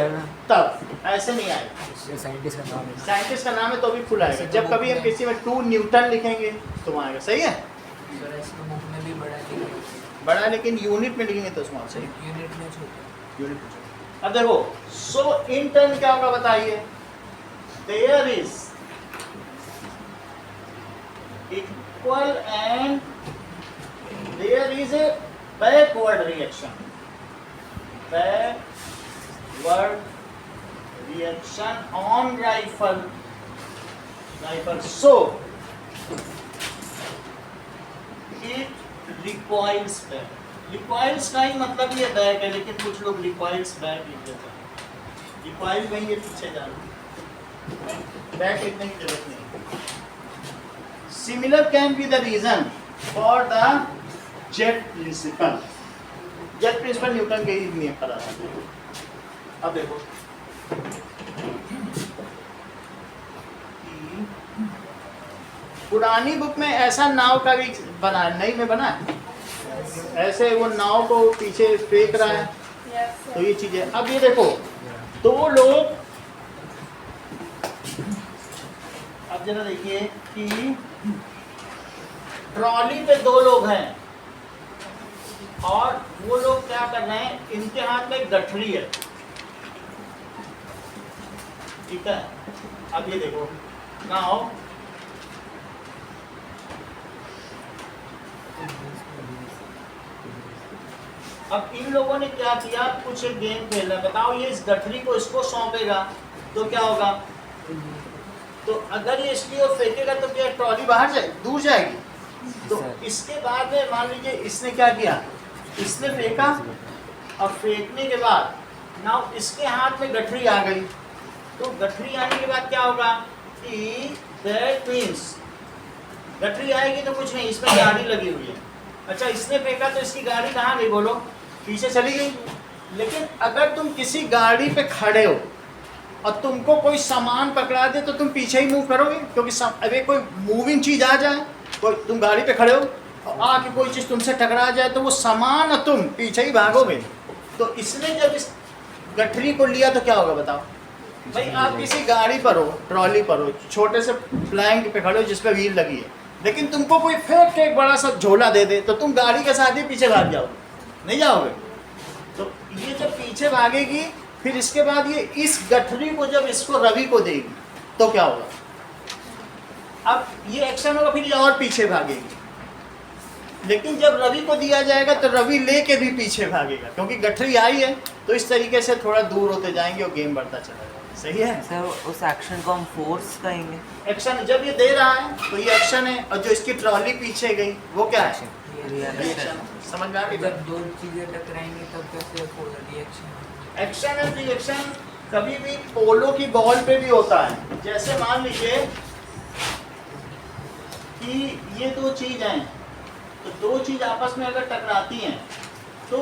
तब ऐसे नहीं आएगा। साइंटिस्ट का नाम है तो भी फुल आएगा। जब कभी हम किसी में 2 न्यूटन लिखेंगे तो वहाँ आएगा। सही है? सर ऐसे बुक में भी बड़ा लिखा बड़ा, लेकिन यूनिट में लिखेंगे तो स्मॉल। सही, यूनिट में छोटा। यूनिट में। अब देखो, सो इन टर्न क्या होगा बताइए? There is equal and there is a backward reaction. Backward reaction on rifle. So it recoils back. Recoils का ही मतलब ये बैक है, लेकिन कुछ लोग रिकॉइल्स बैक लिख देते हैं। रिकॉइल में ये पीछे जा रहा है, बैक लिखने की जरूरत नहीं। Similar can be the reason for the jet principle. Jet principle Newton के ही नियम पर आता है। अब देखो, पुरानी बुक में ऐसा नाव का भी बना, नई में बना है ऐसे, वो नाव को पीछे फेंक रहा है, तो ये चीजें। अब ये देखो, दो लोग, अब जरा देखिए कि ट्रॉली पे 2 लोग हैं और वो लोग क्या कर रहे हैं, इनके हाथ में एक गठरी है, ठीक है। अब ये देखो, नाव अब इन लोगों ने क्या किया, कुछ एक गेम खेल रहा है। बताओ ये इस गठरी को इसको सौंपेगा तो क्या होगा? तो अगर ये इसकी ओर फेंकेगा तो क्या ट्रॉली बाहर जाएगी, दूर जाएगी। तो इसके बाद में मान लीजिए इसने क्या किया, इसने फेंका और फेंकने के बाद नाउ इसके हाथ में गठरी आ गई। तो गठरी आने के बाद क्या होगा कि दैट मीन्स गठरी आएगी तो कुछ नहीं, इसमें गाड़ी लगी हुई है। अच्छा, इसने फेंका तो इसकी गाड़ी कहाँ गई? बोलो, पीछे चली गई। लेकिन अगर तुम किसी गाड़ी पे खड़े हो और तुमको कोई सामान पकड़ा दे तो तुम पीछे ही मूव करोगे, क्योंकि अगर कोई मूविंग चीज आ जाए, कोई तुम गाड़ी पे खड़े हो और आके कोई चीज तुमसे टकरा जाए तो वो सामान और तुम पीछे ही भागोगे। तो इसने जब इस गठरी को लिया तो क्या होगा बताओ भाई। आप किसी गाड़ी पर हो, ट्रॉली पर हो, छोटे से प्लैंक पे खड़े हो जिस पे व्हील लगी है, लेकिन तुमको कोई फेंक के एक बड़ा सा झोला दे दे तो तुम गाड़ी के साथ ही पीछे भाग जाओगे, नहीं जाओगे। तो ये जब पीछे भागेगी फिर इसके बाद ये इस गठरी को जब इसको रवि को देगी तो क्या होगा, अब ये एक्शन होगा, फिर ये और पीछे भागेगी। लेकिन जब रवि को दिया जाएगा तो रवि लेके भी पीछे भागेगा, क्योंकि गठरी आई है। तो इस तरीके से थोड़ा दूर होते जाएंगे और गेम बढ़ता चला जाएगा। सही है सर, उस एक्शन को हम फोर्स कहेंगे। एक्शन जब ये दे रहा है तो ये एक्शन है, और जो इसकी ट्रॉली पीछे गई वो क्या है, रिएक्शन। समझ में आ गई। जब दो चीजें टकराएंगी तब कैसे रिएक्शन। एक्शन एंड रिएक्शन कभी भी पोलो की बॉल पे भी होता है। जैसे मान लीजिए कि ये दो चीज हैं, तो दो चीज आपस में अगर टकराती हैं तो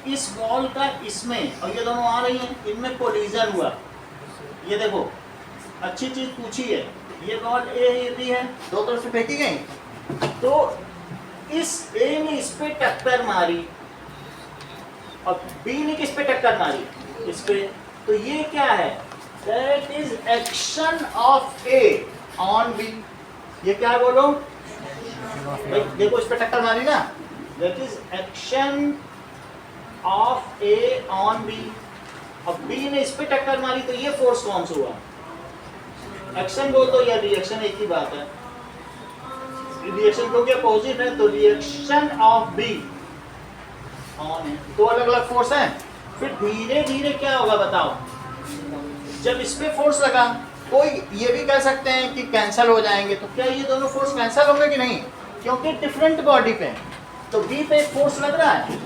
इस बॉल का इसमें, और ये दोनों आ रही हैं, इनमें कोलिजन हुआ। ये देखो अच्छी चीज पूछी है, ये बॉल ए ये बी है, दो तरफ से फेंकी गई, तो इस ए ने इस पे टक्कर मारी और बी ने किस पे टक्कर मारी, इस पे। तो ये क्या है, that is action of A on B. ये क्या है बोलो भाई, देखो इस पे टक्कर मारी ना, that is action of A on B. अब बी ने इस पे टक्कर मारी तो ये फोर्स कौन सा हुआ, एक्शन बोल दो या रिएक्शन, एक ही बात है। रिएक्शन क्योंकि अपोजिट है, तो रिएक्शन ऑफ बी ऑन है, दो अलग अलग फोर्स हैं। फिर धीरे धीरे क्या होगा बताओ, जब इस पे फोर्स लगा, कोई ये भी कह सकते हैं कि कैंसिल हो जाएंगे, तो क्या ये दोनों फोर्स कैंसिल होंगे कि नहीं, क्योंकि डिफरेंट बॉडी पे। तो बी पे एक फोर्स लग रहा है,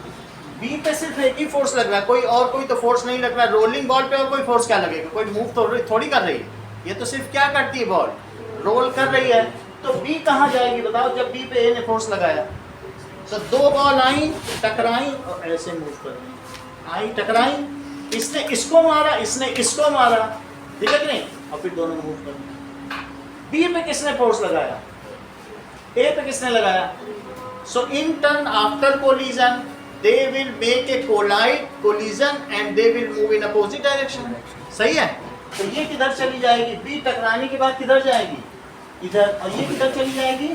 बी पे सिर्फ एक ही फोर्स लग रहा है, कोई तो फोर्स नहीं लग रहा है। रोलिंग बॉल पे और कोई फोर्स क्या लगेगा, कोई मूव थोड़ी कर रही है, ये तो सिर्फ क्या करती है, बॉल रोल कर रही है। तो बी कहाँ जाएगी बताओ, जब बी पे ए ने फोर्स लगाया, तो दो बॉल आई टकराई और ऐसे मूव कर रही, आई टकराई, इसने इसको मारा, इसने इसको मारा, ठीक है कि नहीं, और फिर दोनों मूव कर रहे। बी पे किसने फोर्स लगाया, ए पे किसने लगाया। So in turn after collision they will make a collision and they will move in opposite direction। सही है। तो ये किधर चली जाएगी, बी टकराने के बाद किधर जाएगी, इधर, और ये किधर चली जाएगी,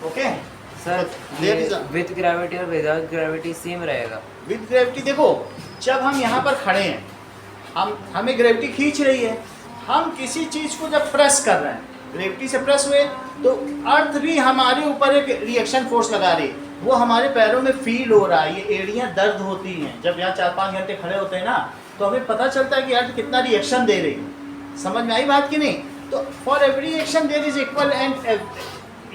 ओके सर। विद ग्रेविटी और विदाउट ग्रेविटी सेम रहेगा। विद ग्रेविटी देखो, जब हम यहाँ पर खड़े हैं, हमें ग्रेविटी खींच रही है, हम किसी चीज को जब प्रेस कर रहे हैं, ग्रेविटी से प्रेस हुए, तो अर्थ भी हमारे ऊपर एक रिएक्शन फोर्स लगा रही है, वो हमारे पैरों में फील हो रहा है। ये एड़ियाँ दर्द होती हैं जब यहाँ 4-5 घंटे खड़े होते हैं ना, तो हमें पता चलता है कि अर्थ कितना रिएक्शन दे रही है। समझ में आई बात कि नहीं। तो for every action there is equal and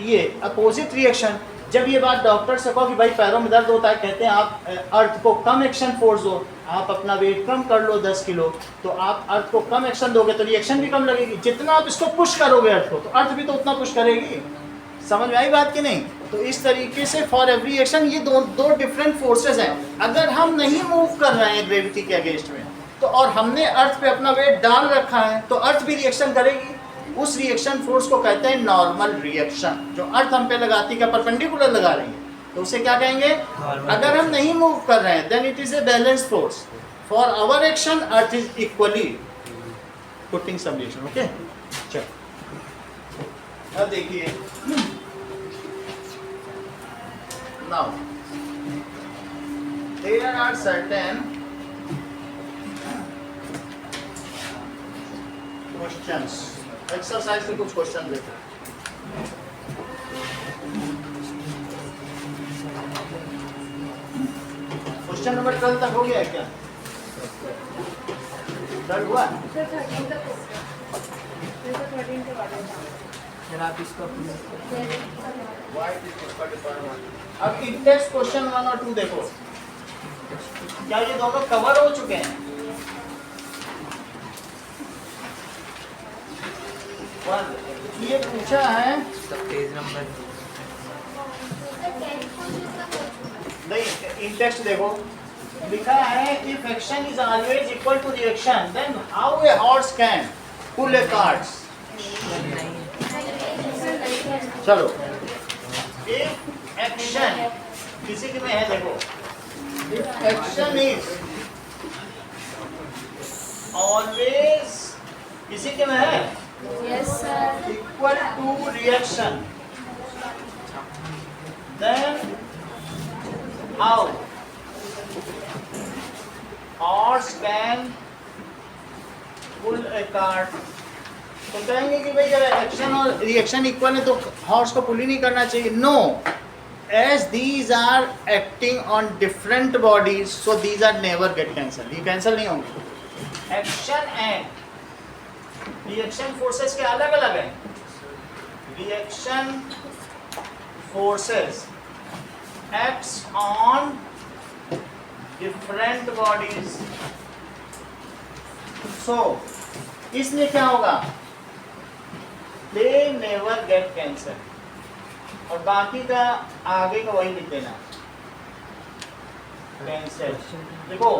ये अपोजिट रिएक्शन। जब ये बात डॉक्टर से कहो कि भाई पैरों में दर्द होता है, कहते हैं आप अर्थ को कम एक्शन फोर्स दो, आप अपना वेट कम कर लो 10 किलो, तो आप अर्थ को कम एक्शन दोगे तो रिएक्शन भी कम लगेगी। जितना आप इसको पुश करोगे अर्थ को, तो अर्थ भी तो उतना पुश करेगी। समझ में आई बात कि नहीं। तो इस तरीके से फॉर एवरी एक्शन ये दो डिफरेंट फोर्सेस हैं। अगर हम नहीं मूव कर रहे हैं ग्रेविटी के अगेंस्ट में, तो और हमने अर्थ पे अपना वेट डाल रखा है, तो अर्थ भी रिएक्शन करेगी। उस रिएक्शन फोर्स को कहते हैं नॉर्मल रिएक्शन। जो अर्थ हम पे लगाती है, परपेंडिकुलर लगा रही है, तो उसे क्या कहेंगे। अगर हम नहीं मूव कर रहे हैं, then it is a balance force. For our action earth is equally putting some reaction. Okay, चलो अब देखिए, now there are certain questions, exercise के कुछ क्वेश्चन देते हैं। क्वेश्चन नंबर 12 तक हो गया है क्या, 12 हुआ। फिर आप इसको अब इंटेक्स्ट क्वेश्चन 1 और 2 देखो, क्या ये दोनों कवर हो चुके हैं। ये पूछा है पेज नंबर नहीं, इंटेक्स्ट देखो, लिखा है if action is always equal to reaction then how a horse can pull a carts. चलो, इफ एक्शन किसी के में है, देखो if action is always इसी के में है Yes, sir. equal to reaction, then how horse can pull a cart? तो कहेंगे कि भाई जब एक्शन और रिएक्शन इक्वल है तो हॉर्स को पुल ही नहीं करना चाहिए. No, as these are acting on different bodies, so these are never get cancelled. ये कैंसिल नहीं होंगे. एक्शन एंड रिएक्शन फोर्सेस के अलग अलग हैं. Reaction forces acts on different bodies. So इसलिए क्या होगा? They never get cancelled. और बाकी का आगे का वही लिख देना. Cancel. देखो,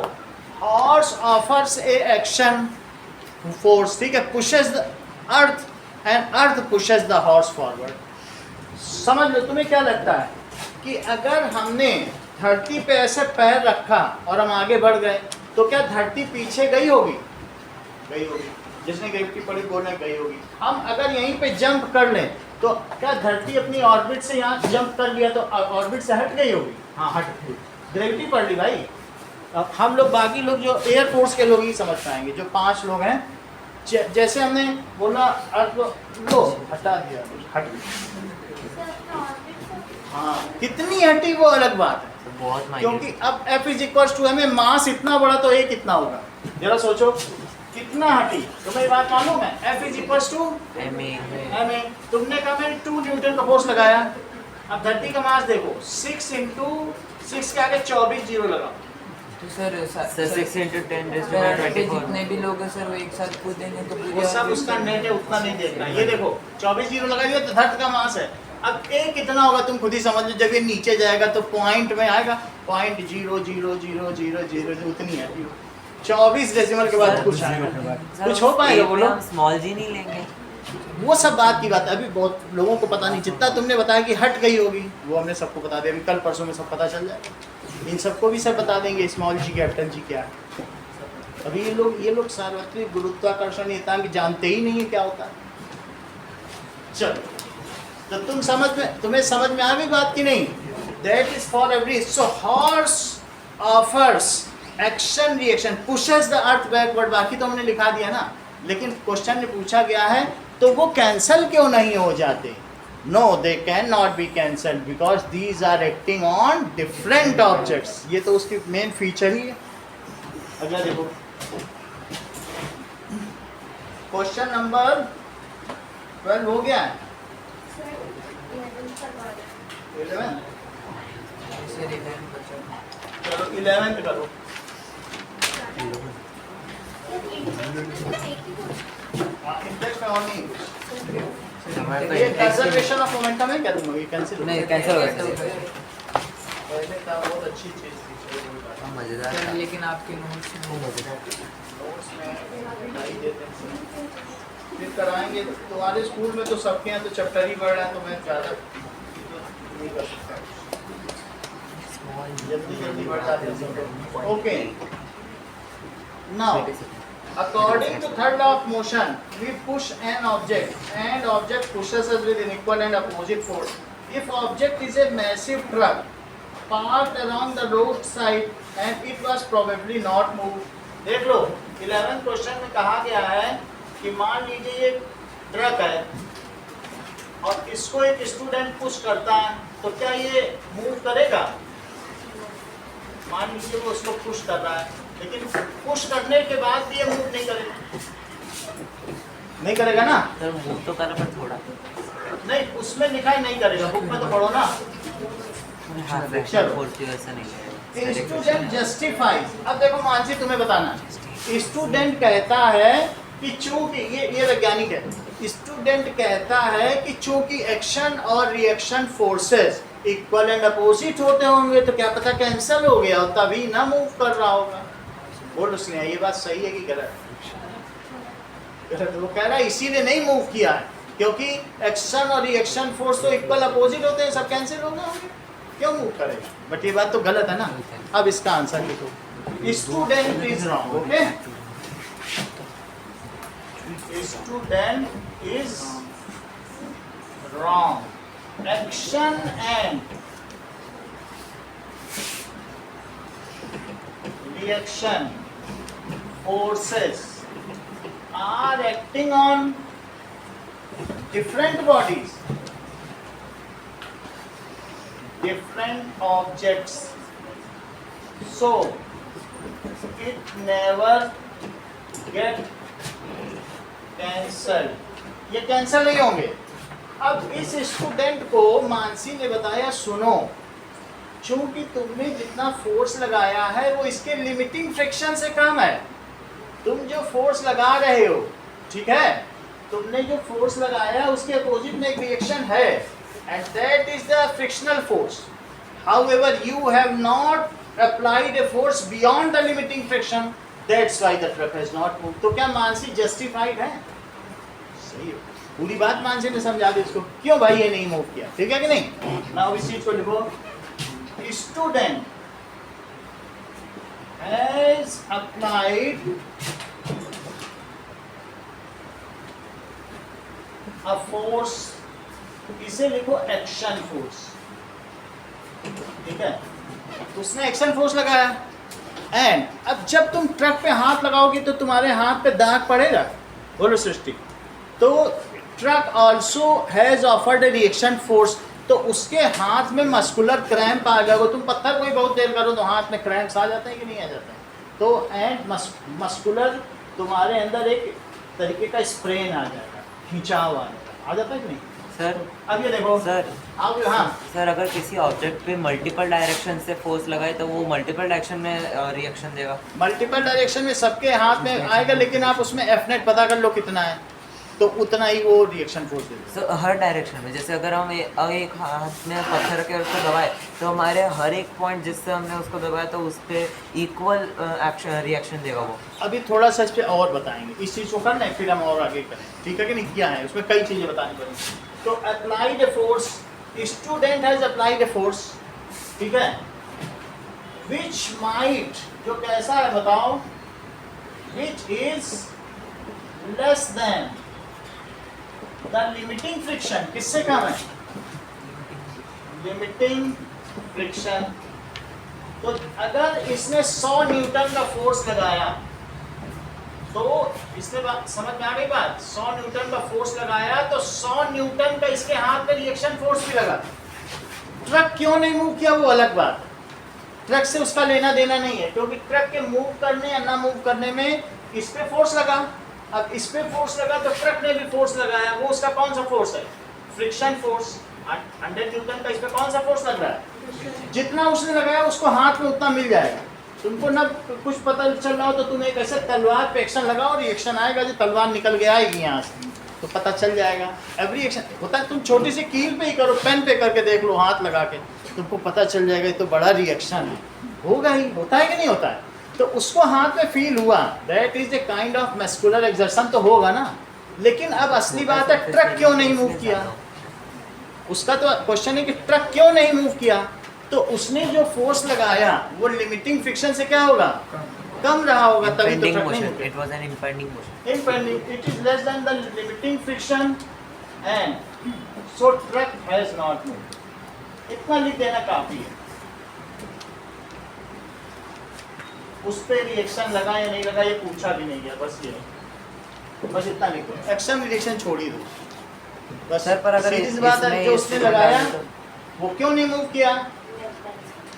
horse offers a action force, ठीक है, pushes the earth and earth pushes the horse forward. समझ लो. तुम्हें क्या लगता है कि अगर हमने धरती पे ऐसे पैर रखा और हम आगे बढ़ गए तो क्या धरती पीछे गई होगी? गई होगी. जिसने ग्रेविटी पढ़ी बोलने गई होगी. हम अगर यहीं पे जंप कर लें तो क्या धरती अपनी ऑर्बिट से यहाँ जंप कर लिया तो ऑर्बिट से हट गई होगी? हाँ, हट गई. ग्रेविटी पढ़ ली भाई. अब हम लोग बाकी लोग जो एयरफोर्स के लोग ही समझ पाएंगे. जो 5 लोग हैं, जैसे हमने बोला अर्थ लो हटा दिया, हट गई. हाँ, कितनी हटी वो अलग बात है. तो बहुत क्योंकि अब F इज इक्वल टू हमें मास इतना बड़ा तो A कितना होगा? जरा सोचो कितना हटी. तुम्हें ये बात मालूम है? F is equal to ma. तुमने कहा मैंने 2 न्यूटन का फोर्स लगाया. अब धरती का मास देखो, 6 इंटू 6 के आगे 24 जीरो लगा. तो sir 6 into 10 raised to sir पे 24. जितने भी लोग हैं सर वो एक साथ कूदेंगे तो पूरी वो सब ऑर्बिट उसका से- नेट है, उतना नहीं देखना. ये देखो 24 जीरो लगा दिया तो धरती का मास है. अब A कितना होगा तुम खुद ही समझ लो. जब ये नीचे जाएगा तो पॉइंट में आएगा, 0.000000 उतनी है. 24 डेसिमल के बाद कुछ आएगा. कुछ हो पाएगा बोलो? हम स्मॉल जी नहीं लेंगे. वो सब बात की बात है. अभी बहुत लोगों को पता नहीं. जितना तुमने बताया कि हट गई होगी वो हमने सबको बता दिया. अभी कल परसों में सब पता चल जाएगा. इन सबको भी सब बता देंगे स्मॉल जी कैपिटल जी क्या है. अभी ये लोग सार्वत्रिक गुरुत्वाकर्षण नियतांक जानते ही नहीं है क्या होता है. चलो, तो तुम्हें समझ में आ गई बात की नहीं? That is for every. So horse offers action reaction pushes the earth backward. बाकी तो हमने लिखा दिया ना. लेकिन क्वेश्चन में पूछा गया है तो वो कैंसल क्यों नहीं हो जाते? No, they can not be cancelled because these are acting on different objects. ये तो उसकी मेन फीचर ही है. अगला देखो, क्वेश्चन नंबर 12 हो गया है. 11 सर 11 बचा. चलो 11 करो. इंडेक्स में और नहीं. हमारे तो ये index कंजर्वेशन ऑफ मोमेंटम है क्या? तुम ये कैंसिल नहीं कैंसिल हो गया. पहले था बहुत अच्छी चीज थी. मजेदार सर था. लेकिन आपके नोट्स में नोट्स में दिखाई देते हैं. फिर कराएंगे. तुम्हारे स्कूल में तो सबके यहाँ तो चैप्टर ही बढ़ रहा है तो मैं ज़्यादा नहीं कर सकता. जल्दी बढ़ जाते हैं. Okay, now according to third law of motion we push an object and object pushes us with an equal and opposite force. If object is a massive truck parked along the roadside and it was probably not moved. देख लो 11th question में कहा गया है कि मान लीजिए ये truck है और इसको एक स्टूडेंट पुश करता है तो क्या ये मूव करेगा? मान लीजिए वो उसको पुश कर रहा है लेकिन पुश करने के बाद भी ये मूव नहीं करेगा. नहीं करेगा ना? सर मूव तो कर पर थोड़ा. नहीं, उसमें लिखा ही नहीं करेगा. बुक में तो पढ़ो ना. हाँ, फ्रैक्शन फोर्स की वजह से नहीं है. Student justifies. अब देखो मानसी तुम्हें बताना. स्टूडेंट कहता है कि चूंकि ये वैज्ञानिक है. स्टूडेंट कहता है कि चूंकि एक्शन और reaction forces equal and opposite होते होंगे तो क्या पता कैंसिल हो गया और तभी ना मूव कर रहा होगा. बोल उसने ये बात सही है कि गलत? गलत. वो कह रहा है इसीलिए नहीं मूव किया है क्योंकि एक्शन और रिएक्शन फोर्स तो इक्वल अपोजिट होते हैं, सब कैंसिल हो गए होंगे, क्यों मूव करेगा? बट ये बात तो गलत है ना. अब इसका आंसर लिखो, student is wrong, okay, student is wrong. Action and reaction forces are acting on different bodies, different objects, so it never get cancelled, ये कैंसल नहीं होंगे। अब इस स्टूडेंट को मानसी ने बताया सुनो, चूंकि तुमने जितना फोर्स लगाया है वो इसके लिमिटिंग फ्रिक्शन से कम है, तुम जो फोर्स लगा रहे हो, ठीक है, तुमने जो फोर्स लगाया उसके अपोजिट में एक रिएक्शन है, and that is the frictional force. However you have not applied a force beyond the limiting friction, that's why the truck has not moved. तो क्या मानसी जस्टिफाइड है? सही है, पूरी बात मानसी ने समझा दी इसको, क्यों भाई ये नहीं मूव किया, ठीक है कि नहीं। नाउ इस चीज को लिखो, student has applied a force, इसे लिखो एक्शन फोर्स, ठीक है, उसने एक्शन फोर्स लगाया, एंड अब जब तुम ट्रक पे हाथ लगाओगे तो तुम्हारे हाथ पे दाग पड़ेगा, बोलो सृष्टि, तो truck also has offered A reaction force, तो उसके हाथ में मस्कुलर क्रैम्प आ जाएगा। तुम पत्थर कोई बहुत देर करो तो हाथ में क्रैम्प्स आ जाते हैं कि नहीं आ जाते हैं, तो एंड मस्कुलर तुम्हारे अंदर एक तरीके का स्प्रेन आ जाएगा, खिंचाव आ जाता है कि नहीं सर। अब ये देखो सर अब, हाँ सर, अगर किसी ऑब्जेक्ट पे मल्टीपल डायरेक्शन से फोर्स लगाए तो वो मल्टीपल डायरेक्शन में रिएक्शन देगा। मल्टीपल डायरेक्शन में सबके हाथ में आएगा, लेकिन आप उसमें एफ नेट पता कर लो कितना है, तो उतना ही वो रिएक्शन फोर्स देगा। सर हर डायरेक्शन में, जैसे अगर हम एक हाथ में पत्थर के उसको दबाए तो हमारे हर एक पॉइंट जिससे हमने उसको दबाया तो उस पर इक्वल एक्शन रिएक्शन देगा वो। अभी थोड़ा सा इस पर और बताएंगे, इस चीज़ को करना है फिर हम और आगे करें, ठीक है कि नहीं, क्या है उसमें कई चीज़ें बतानी पड़ेंगी। तो applied a force, student has applied a force, ठीक है, विच माइट, जो कैसा है बताओ, which is less than the limiting friction, किससे कम है, लिमिटिंग फ्रिक्शन। तो अगर इसने 100 न्यूटन का फोर्स लगाया, तो इसने समझ में आ गई बात, 100 न्यूटन का फोर्स लगाया तो 100 न्यूटन का इसके हाथ में रिएक्शन फोर्स भी लगा। ट्रक क्यों नहीं मूव किया वो अलग बात, ट्रक से उसका लेना देना नहीं है, क्योंकि ट्रक के मूव करने या ना मूव करने में इस पे फोर्स लगा। अब इस पे फोर्स लगा तो ट्रक ने भी फोर्स लगाया, वो उसका कौन सा फोर्स है, फ्रिक्शन फोर्स। 100 न्यूटन का इस पे कौन सा फोर्स लग रहा है, जितना उसने लगाया उसको हाथ में उतना मिल जाएगा। तुमको ना कुछ पता चल रहा हो तो तुम एक ऐसे तलवार पे एक्शन लगाओ, रिएक्शन आएगा, जो तलवार निकल के आएगी यहाँ से तो पता चल जाएगा। एवरी एक्शन होता है, तुम छोटी सी कील पे ही करो, पेन पे करके देख लो, हाथ लगा के, तुमको पता चल जाएगा ये तो बड़ा रिएक्शन है, होगा ही, होता है कि नहीं होता है। तो उसको हाथ में फील हुआ, that is a kind of muscular exertion, तो होगा ना। लेकिन अब असली बात है, ट्रक क्यों नहीं मूव किया, उसका तो क्वेश्चन है कि ट्रक क्यों नहीं मूव किया। तो उसने जो फोर्स लगाया वो लिमिटिंग फ्रिक्शन से क्या होगा, कम रहा होगा, तभी तो ट्रक नहीं move. It was an impending motion, impending, it is less than the limiting friction and so truck has not moved। इतना लिख देना काफी है। उस पे रिएक्शन लगा या नहीं लगा ये पूछा भी नहीं गया, बस ये, बस इतना लिखो, एक्शन रिएक्शन छोड़ ही दो बस। सर पर अगर सीधी सी बात है, जो उसने लगाया वो क्यों नहीं मूव किया,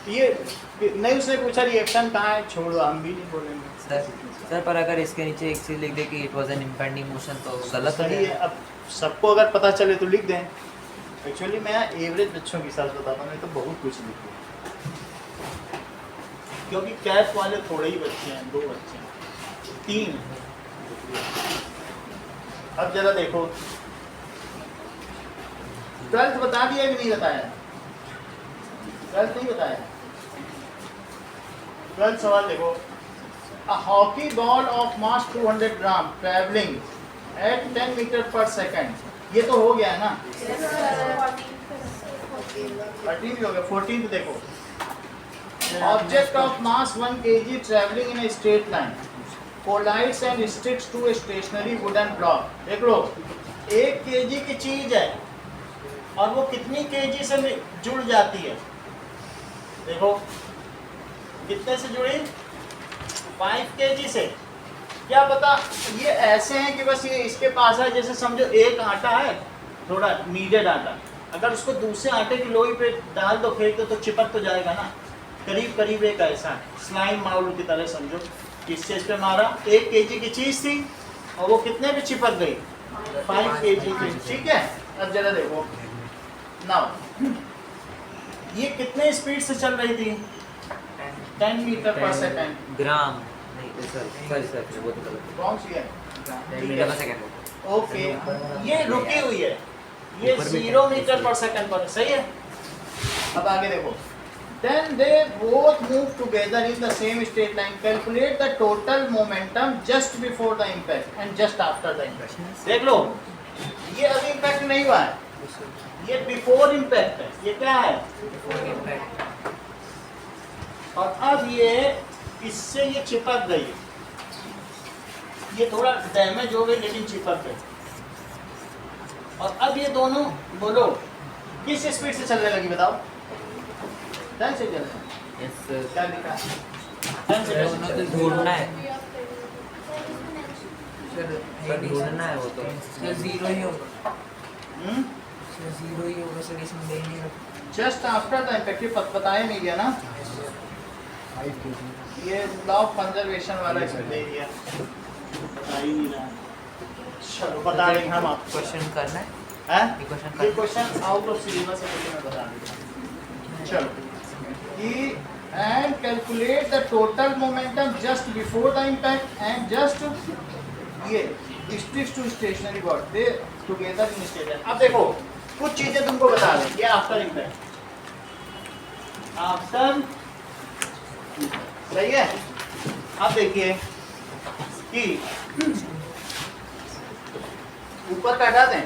ये नहीं उसने पूछा रिएक्शन कहाँ है, छोड़ो, हम भी नहीं बोलेंगे। सर पर अगर इसके नीचे एक चीज लिख दे कि it was an impending motion तो गलत हो सही है। जाएगा। अब सबको अगर पता चले तो लिख दें। एक्चुअली मैं एवरेज बच्चों की साथ बताता हूँ, मैं तो बहुत कुछ लिखूँ, क्योंकि कैप वाले थोड़े ही बच्चे हैं, 2 बच्चे हैं, 3। अब जरा देखो, 12th बता दिया कि नहीं बताया, 12th नहीं बताया। 12th सवाल देखो, a hockey ball of mass 200 gram traveling at 10 meter per second, ये तो हो गया है ना, 13 भी हो गया। 14th देखो, Object of mass 1 kg traveling in a straight line collides and sticks to a stationary wooden block. देख लो, 1 kg की चीज है और वो कितनी kg से जुड़ जाती है? देखो कितने से जुड़ी? 5 kg से। क्या पता ये ऐसे हैं कि बस ये इसके पास है, जैसे समझो एक आटा है, थोड़ा नीडेड आटा, अगर उसको दूसरे आटे की लोई पे डाल दो, फेंक दो, तो चिपक तो जाएगा ना। करीब करीब एक ऐसा स्लाइम माउल की तरह समझो। किस चीज पे मारा? 1 kg की चीज थी और वो कितने पे चिपक गई? 5 kg की। ठीक है, अब जरा देखो नाउ, ये कितने स्पीड से चल रही थी? 10 मीटर पर सेकेंड। ग्राम नहीं, सॉरी वो तो गलत कौन सी है? 10 मीटर पर सेकंड। ओके, ये रुकी हुई है, ये 0 मीटर पर सेकंड पर, सही है। अब आगे देखो, then they both move together in the same straight line. Calculate the total momentum just before the impact and just after the impact. देख लो, ये अभी इम्पैक्ट नहीं हुआ है, ये बिफोर इम्पैक्ट है। ये क्या है? और अब ये इससे ये चिपक गई, ये थोड़ा डैमेज हो गई लेकिन चिपक गई। और अब ये दोनों बोलो किस स्पीड से चलने लगी? बताओ। 10 से चल रहे हैं। क्या लिखा है? 10 से दोनों तो ढूंढना है, सर ढूंढना है वो तो। सर 0 ही होगा, सर 0 ही होगा सर, इसमें दे नहीं रखा। जस्ट आफ्टर द इम्पैक्ट बताया नहीं गया ना, ये लॉ ऑफ कंजर्वेशन वाला इसमें दे दिया, बता ही नहीं रहा। चलो बता देंगे हम आपको। क्वेश्चन करना है, हैं? ये क्वेश्चन ये क्वेश्चन आउट ऑफ सिलेबस है, मैं बता देता। चलो कि and calculate the total momentum just before the impact and just ये sticks to stationary body they together in state line। अब देखो कुछ चीजें तुमको बता दें, ये आफ्टर इम्पैक्ट, आफ्टर, सही है। अब देखिए कि ऊपर का हटा दें,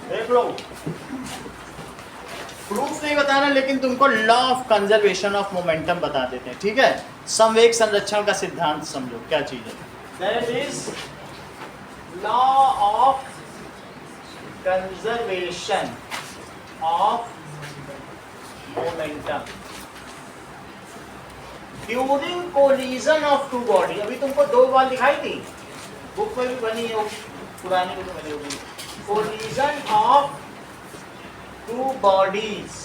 देख लो, प्रूफ नहीं बताना लेकिन तुमको law of conservation of momentum बता देते हैं। ठीक है, संवेग संरक्षण का सिद्धांत समझो क्या चीज है। That is law of conservation of momentum during collision of two body. अभी तुमको 2 बार दिखाई थी, बुक में भी बनी है, पुरानी बुक में होगी। Collision of 2 bodies,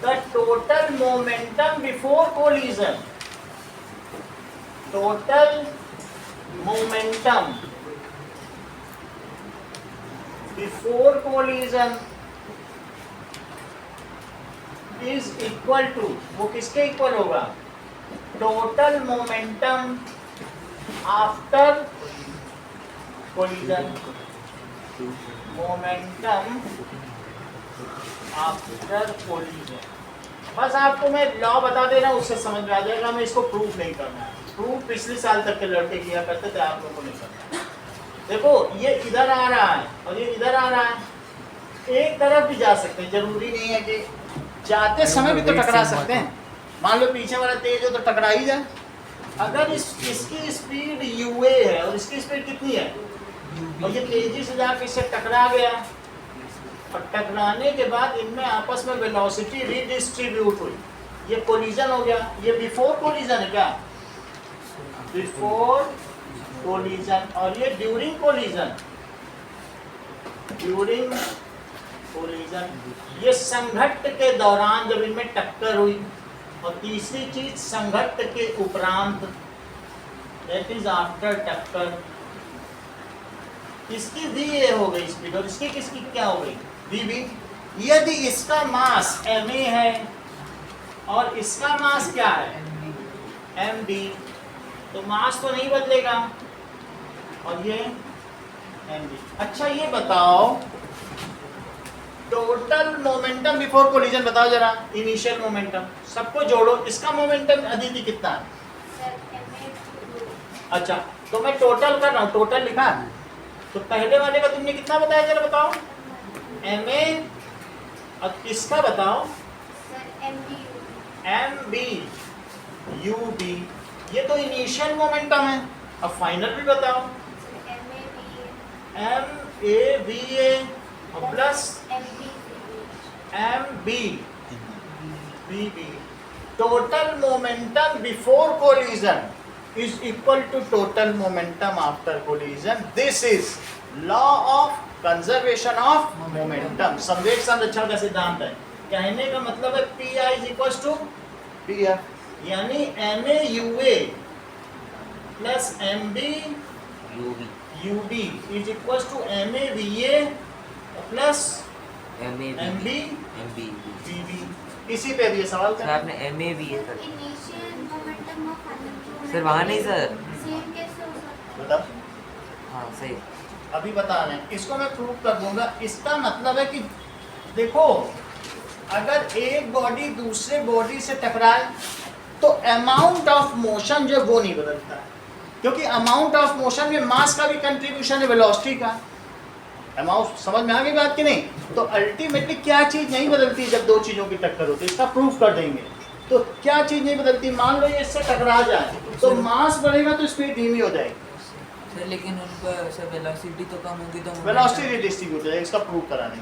the total momentum before collision, total momentum before collision is equal to, वो किसके इक्वल होगा? total momentum after collision, momentum after collision. बस आपको मैं लॉ बता दे रहा हूँ, उससे समझ में आ जाएगा। मैं इसको प्रूफ नहीं करना है, प्रूफ पिछले साल तक के लड़के किया करते थे, आप लोगों को नहीं करना। देखो ये इधर आ रहा है और ये इधर आ रहा है, एक तरफ भी जा सकते हैं, जरूरी नहीं है कि जाते समय भी तो टकरा सकते हैं। मान लो पीछे वाला तेज हो तो टकरा ही जाए। अगर इसकी स्पीड यूए है और इसकी स्पीड कितनी है, और ये तेजी से जाकर इससे टकरा गया, और टकराने के बाद इनमें आपस में वेलोसिटी रीडिस्ट्रीब्यूट हुई, ये कोलिजन हो गया। ये बिफोर कोलिजन है क्या? Before collision. और ये ड्यूरिंग कोलिजन, ड्यूरिंग कोलिजन ये संघट्ट के दौरान जब इनमें टक्कर हुई। और तीसरी चीज संघट्ट के उपरांत, दैट इज आफ्टर टक्कर। इसकी वी ए हो गई स्पीड और इसकी किसकी क्या हो गई? V B. यदि इसका मास एम ए है और इसका मास क्या है? एम डी, तो मास तो नहीं बदलेगा, और ये एम डी। अच्छा ये बताओ टोटल मोमेंटम बिफोर कोलिजन बताओ जरा, इनिशियल मोमेंटम सबको जोड़ो। इसका मोमेंटम अदिति कितना है? अच्छा, तो मैं टोटल कर रहा हूँ, टोटल लिखा है। तो पहले वाले का तुमने कितना बताया जरा बताओ, MA, अब इसका बताओ सर MB UB, ये तो इनिशियल मोमेंटम है। अब फाइनल भी बताओ, MAVA plus MB BB। Total momentum before collision is equal to total momentum after collision. This is law of conservation of momentum, संवेग संरक्षण का सिद्धांत है। कहने का मतलब है PI is equals to PF, यानी MAUA plus MB UB is equals to MAVA plus MB BB। इसी पे भी ये सवाल सर था। आपने MAVA कर दिया। Initial momentum of final sir वहाँ नहीं सर। सेम कैसे हो सकता है? बताओ, हाँ सही। अभी बता रहे हैं, इसको मैं प्रूव कर दूंगा। इसका मतलब है कि देखो, अगर एक बॉडी दूसरे बॉडी से टकराए तो अमाउंट ऑफ मोशन जो वो नहीं बदलता है, क्योंकि अमाउंट ऑफ मोशन में मास का भी कंट्रीब्यूशन है, वेलोसिटी का अमाउंट। समझ में आ गई बात कि नहीं? तो अल्टीमेटली क्या चीज़ नहीं बदलती जब दो चीज़ों की टक्कर होती है, इसका प्रूफ कर देंगे। तो क्या चीज़ नहीं बदलती, मान लो ये इससे टकरा जाए तो मास बढ़ेगा तो स्पीड धीमी हो जाएगी। सर लेकिन उनका सर वेलोसिटी तो कम होगी तो वेलोसिटी डिस्ट्रीब्यूट है, इसका प्रूव कराने।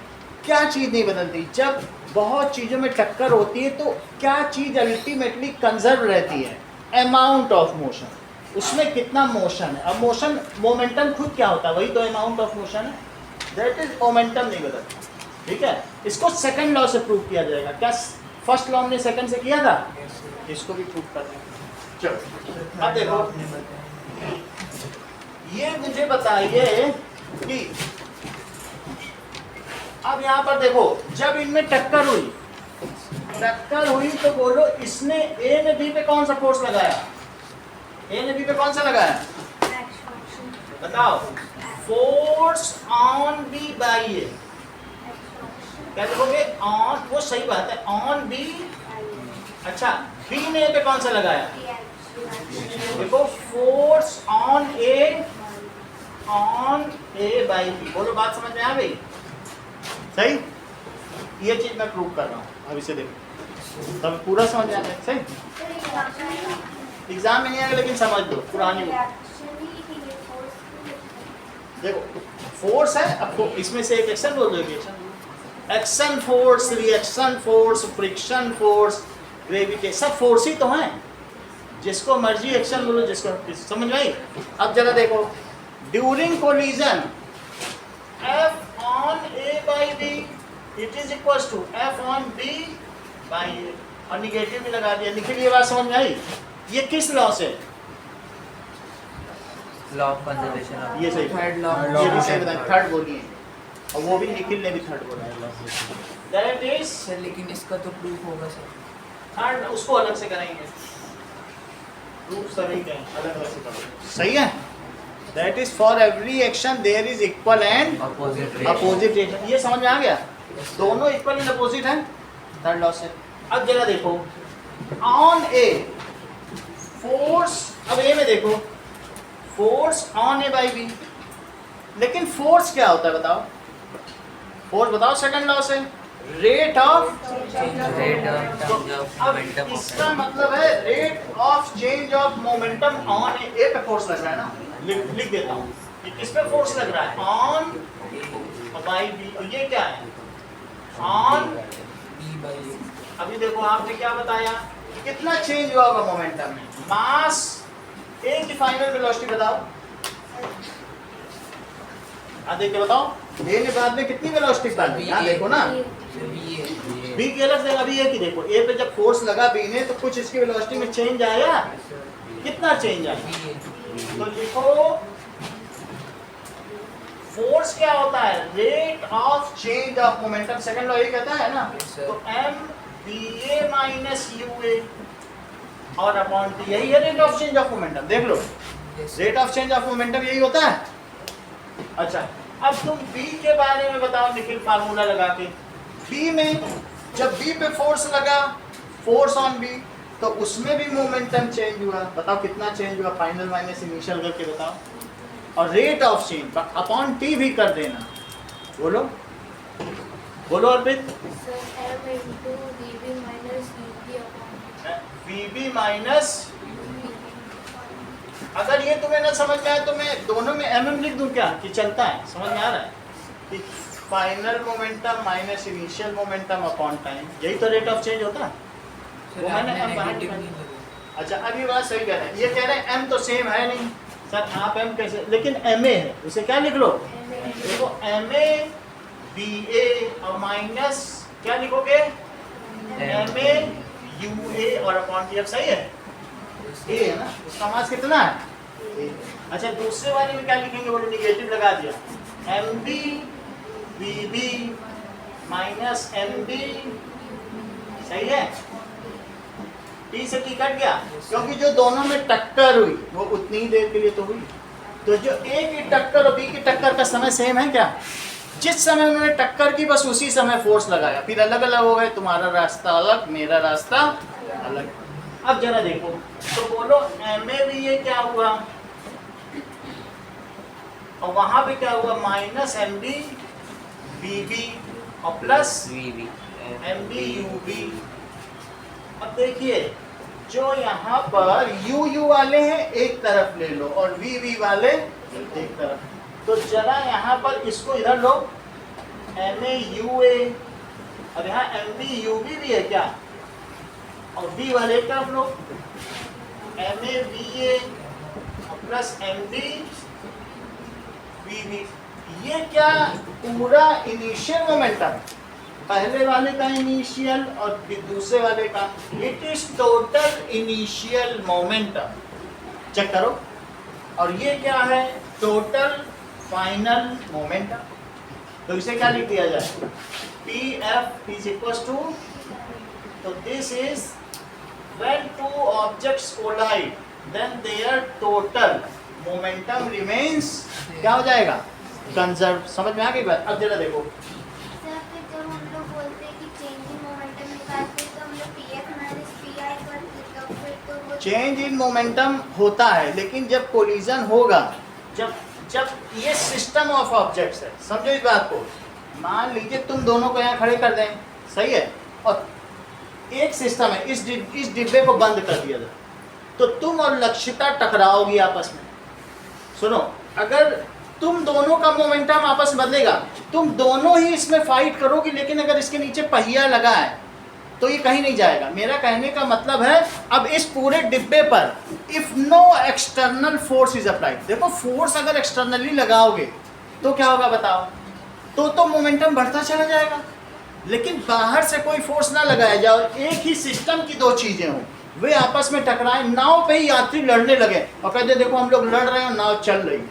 क्या चीज़ नहीं बदलती, जब बहुत चीज़ों में टक्कर होती है तो क्या चीज़ अल्टीमेटली कंजर्व रहती है, अमाउंट ऑफ मोशन। उसमें कितना मोशन है। अब मोशन, मोमेंटम खुद क्या होता है, वही तो अमाउंट ऑफ मोशन है, दैट इज मोमेंटम नहीं बदलता। ठीक है, इसको सेकंड लॉ से प्रूव किया जाएगा। क्या फर्स्ट लॉ हमने सेकंड से किया था, इसको भी प्रूव कर देंगे। चलो अब देखो, ये मुझे बताइए कि अब यहाँ पर देखो, जब इनमें टक्कर हुई तो बोलो इसने ए ने बी पे कौन सा फोर्स लगाया, ए ने बी पे कौन सा लगाया बताओ। फोर्स ऑन बी बाई ए, क्या देखोगे ऑन, वो सही बात है, ऑन बी। अच्छा, बी ने ए पे कौन सा लगाया, देखो force on A by B. बोलो बात समझ में आ गई? सही, ये चीज मैं प्रूव कर रहा हूँ। अब इसे देखो, तब पूरा समझ में आ जाए। सही, एग्जाम में नहीं आएगा लेकिन समझ लो, पुरानी देखो फोर्स है। अब इसमें से एक एक्शन बोल दो, action force, reaction force, friction force, gravity, सब फोर्स ही तो हैं। जिसको मर्जी एक्शन बोलो, जिसको समझ में आई। अब जरा देखो, during collision F on A by B it is equals to F on B by A, और निगेटिव भी लगा दिया। लिखी ये बात समझ में आई? ये किस लॉ से, लॉ ऑफ कंजर्वेशन ऑफ, ये सही, थर्ड लॉ, ये भी सही बताया, थर्ड बोलिए, और वो भी निखिल ने भी थर्ड बोला है। दैट इज सर लेकिन इसका तो प्रूफ होगा सर। थर्ड, उसको अलग से करेंगे, प्रूफ सही कहें, अलग अलग से करेंगे। सही है, that is for every action there is equal and opposite reaction. ये समझ में आ गया, दोनों इक्वल एंड अपोजिट हैं थर्ड लॉ से। अब जरा देखो, ऑन ए फोर्स, अब ए में देखो force on A by B, लेकिन फोर्स क्या होता है बताओ, फोर्स बताओ सेकंड लॉ से, रेट ऑफ। अब इसका मतलब है rate of change of momentum on A पे फोर्स लग रहा है ना, लिख देता हूँ, किस पे फोर्स लग रहा है, ऑन बाई बी। और ये क्या है, ऑन बी बाई। अभी देखो आपने क्या बताया, कितना चेंज हुआ होगा मोमेंटम में, मास ए की फाइनल वेलोसिटी बताओ, देख के बताओ, ए ने बाद में कितनी वेलोसिटी पाई, यहाँ देखो ना, बी की अलग से, अभी ए की देखो, ए पे जब फोर्स लगा बी ने तो कुछ इसकी वेलोसिटी में चेंज आया, कितना चेंज आया, तो लिखो फोर्स क्या होता है, rate of change of momentum, second law ये कहता है ना, तो M B A minus U A और अपॉन टी, यही है rate of change of momentum. देख लो, rate of change of momentum यही होता है। अच्छा, अब तुम बी के बारे में बताओ निखिल, फार्मूला लगा के, बी में जब बी पे फोर्स लगा, फोर्स ऑन बी, तो उसमें भी मोमेंटम चेंज हुआ। बताओ कितना चेंज हुआ, फाइनल माइनस इनिशियल करके बताओ। और rate of change upon T भी कर देना। बोलो बोलो Arpit. Sir m into dv minus dv upon VB minus, अगर ये तुम्हें ना समझ में आए तो मैं दोनों में mm लिख दूं क्या, कि चलता है? समझ में आ रहा है कि final momentum minus initial momentum upon time, यही तो रेट ऑफ चेंज होता है। सर वो मैंने आपने M बाहर नेगेटिव निकाला। नहीं लगा। अच्छा अब ये बात सही कह रहे हैं, ये कह रहे हैं m तो सेम है नहीं सर, आप m कैसे, लेकिन ma है, उसे क्या लिख लो? देखो ma ba और माइनस क्या लिखोगे? ma ua और अपॉन टी। अब सही है, a है ना, उसका मास कितना है? A। अच्छा दूसरे वाले में क्या लिखेंगे? बोलो निगेटिव लगा दिया, mb bb माइनस mb, सही है? टी से टी कट गया, क्योंकि जो दोनों में टक्कर हुई वो उतनी ही देर के लिए तो हुई। तो जो ए की टक्कर और बी की टक्कर का समय सेम है क्या? जिस समय उन्होंने टक्कर की बस उसी समय फोर्स लगाया, फिर अलग अलग हो गए, तुम्हारा रास्ता अलग मेरा रास्ता अलग। अब जरा देखो तो बोलो एम ए भी ये क्या हुआ और वहां पे क्या हुआ? Minus M B B B और plus VV M B U B. अब देखिए जो यहाँ पर यू यू वाले हैं एक तरफ ले लो और वी वी वाले एक तरफ, तो जरा यहाँ पर इसको इधर लो, एम ए यू ए, और यहाँ एम बी यू बी भी है क्या, और वी वाले एक तरफ लो, M A V A plus M B V V. ये क्या पूरा इनिशियल मोमेंटम, पहले वाले का इनिशियल और फिर दूसरे वाले का, it is total initial momentum. Check करो, और ये क्या है? Total final momentum. तो इसे क्या लिख दिया जाए? P F is equal to, तो this is when two objects collide then their total momentum remains, क्या हो जाएगा? कंजर्व। समझ में आ गई बात? अब जरा देखो, सर फिर जब हम लोग बोलते हैं कि चेंज इन मोमेंटम निकालते हैं तो हम लोग pf माइनस pi करते हैं, तो फिर तो वो चेंज इन मोमेंटम होता है, लेकिन जब कोलिजन होगा, जब जब ये सिस्टम ऑफ ऑब्जेक्ट्स है, समझो इस बात को। मान लीजिए तुम दोनों को यहाँ खड़े कर दें, सही है, और एक सिस्टम है, इस डिब्बे को बंद कर दिया जाए, तो तुम और लक्षिता टकराओगी आपस में। सुनो, अगर तुम दोनों का मोमेंटम आपस में बदलेगा, तुम दोनों ही इसमें फाइट करोगी, लेकिन अगर इसके नीचे पहिया लगा है तो ये कहीं नहीं जाएगा। मेरा कहने का मतलब है, अब इस पूरे डिब्बे पर if no external force is applied, देखो फोर्स अगर एक्सटर्नली लगाओगे तो क्या होगा बताओ? तो मोमेंटम बढ़ता चला जाएगा। लेकिन बाहर से कोई फोर्स ना लगाया जाए, एक ही सिस्टम की दो चीजें हों, वे आपस में टकराए, नाव पे ही यात्री लड़ने लगे और कहते देखो हम लोग लड़ रहे हैं, नाव चल रही है,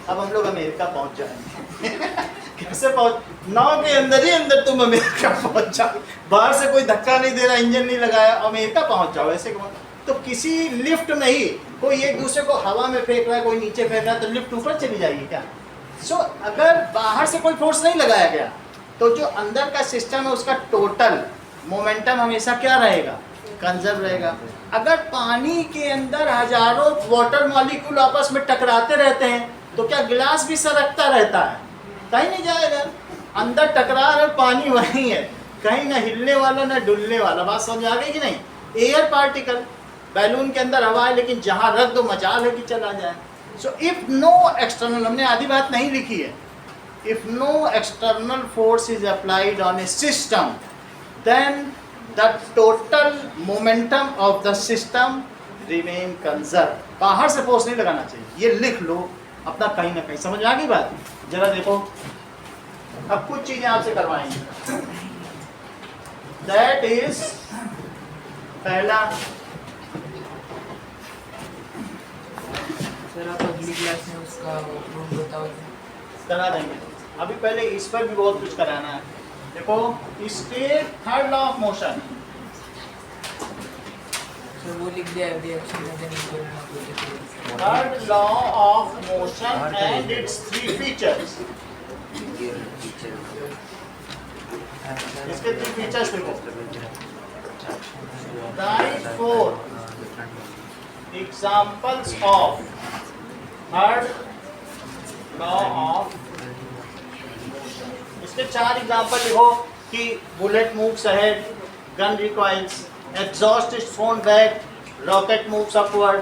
अब हम लोग अमेरिका पहुंच जाएंगे। कैसे पहुंच? नाव के अंदर ही अंदर तुम अमेरिका पहुंच जाओ, बाहर से कोई धक्का नहीं दे रहा, इंजन नहीं लगाया, अमेरिका पहुंच जाओ। ऐसे तो किसी लिफ्ट में ही कोई एक दूसरे को हवा में फेंक रहा है, कोई नीचे फेंक रहा है, तो लिफ्ट ऊपर चली जाएगी क्या? अगर बाहर से कोई फोर्स नहीं लगाया गया तो जो अंदर का सिस्टम है उसका टोटल मोमेंटम हमेशा क्या रहेगा? कंजर्व रहेगा। अगर पानी के अंदर हजारों वाटर मॉलिक्यूल आपस में टकराते रहते हैं तो क्या गिलास भी सरकता रहता है? कहीं नहीं जाएगा, अंदर टकरार और पानी वहीं है, कहीं ना हिलने वाला ना डुलने वाला। बात समझ आ गई कि नहीं? एयर पार्टिकल, बैलून के अंदर हवा है, लेकिन जहाँ रख दो मजाल है कि चला जाए। सो इफ नो एक्सटर्नल, हमने आधी बात नहीं लिखी है, if no external force is applied on a system then the total momentum of the system remain conserve. बाहर से फोर्स नहीं लगाना चाहिए, ये लिख लो अपना कहीं ना कहीं। समझ आ गई बात? जरा देखो, अब कुछ चीजें आपसे करवाएंगे। दैट इज पहला, सर आप अगली क्लास में उसका प्रूफ बताओ। करा देंगे, अभी पहले इस पर भी बहुत कुछ कराना है। देखो, state third law of motion, sir वो लिख दिया रिएक्शन में देने को। Third law of motion and it's three features. इसके थ्री फीचर्स देखो, Write 4 examples of third law of इसके 4 एग्जाम्पल लिखो कि bullet moves ahead, gun recoils, exhaust is thrown back, rocket moves upward,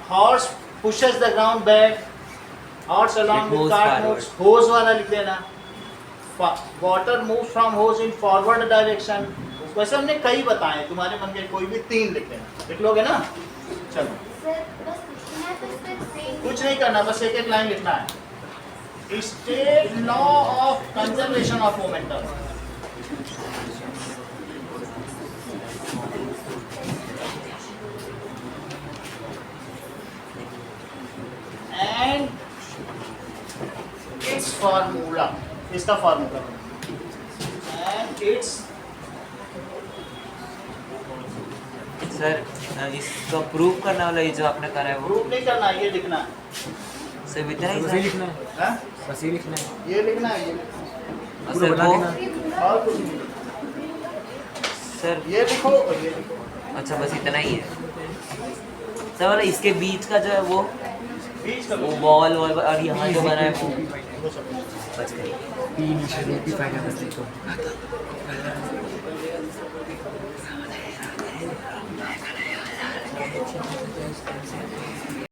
horse pushes the ground back, horse along with cart moves, hose वाला लिख देना, water moves from hose in forward direction. वैसे हमने कई बताए, तुम्हारे मन के कोई भी 3 लिख देना, लिख लोगे ना? चलो सर बस लिखना है तो सिर्फ सेम कुछ नहीं करना, बस एक एक लाइन लिखना है। State law of conservation of momentum. And it's formula, इसका फॉर्मूला एंड इट्स। सर इसको प्रूव करने वाला ये जो आपने करा है वो प्रूफ नहीं करना, ये लिखना है। सिर्फ इतना ही बस सर? ये लिखना है, हाँ? बस ये लिखना है। ये लिखना है, ये लिखना और सर बना वो देना। है। और कुछ नहीं, सर ये लिखो और ये लिखो। अच्छा बस इतना ही है सर? वाला इसके बीच का जो है वो बीच का वो वॉल वॉल और यहाँ जो बना है वो वो सब बच गई। पी इनिशियल पी फाइनल बस लिखो।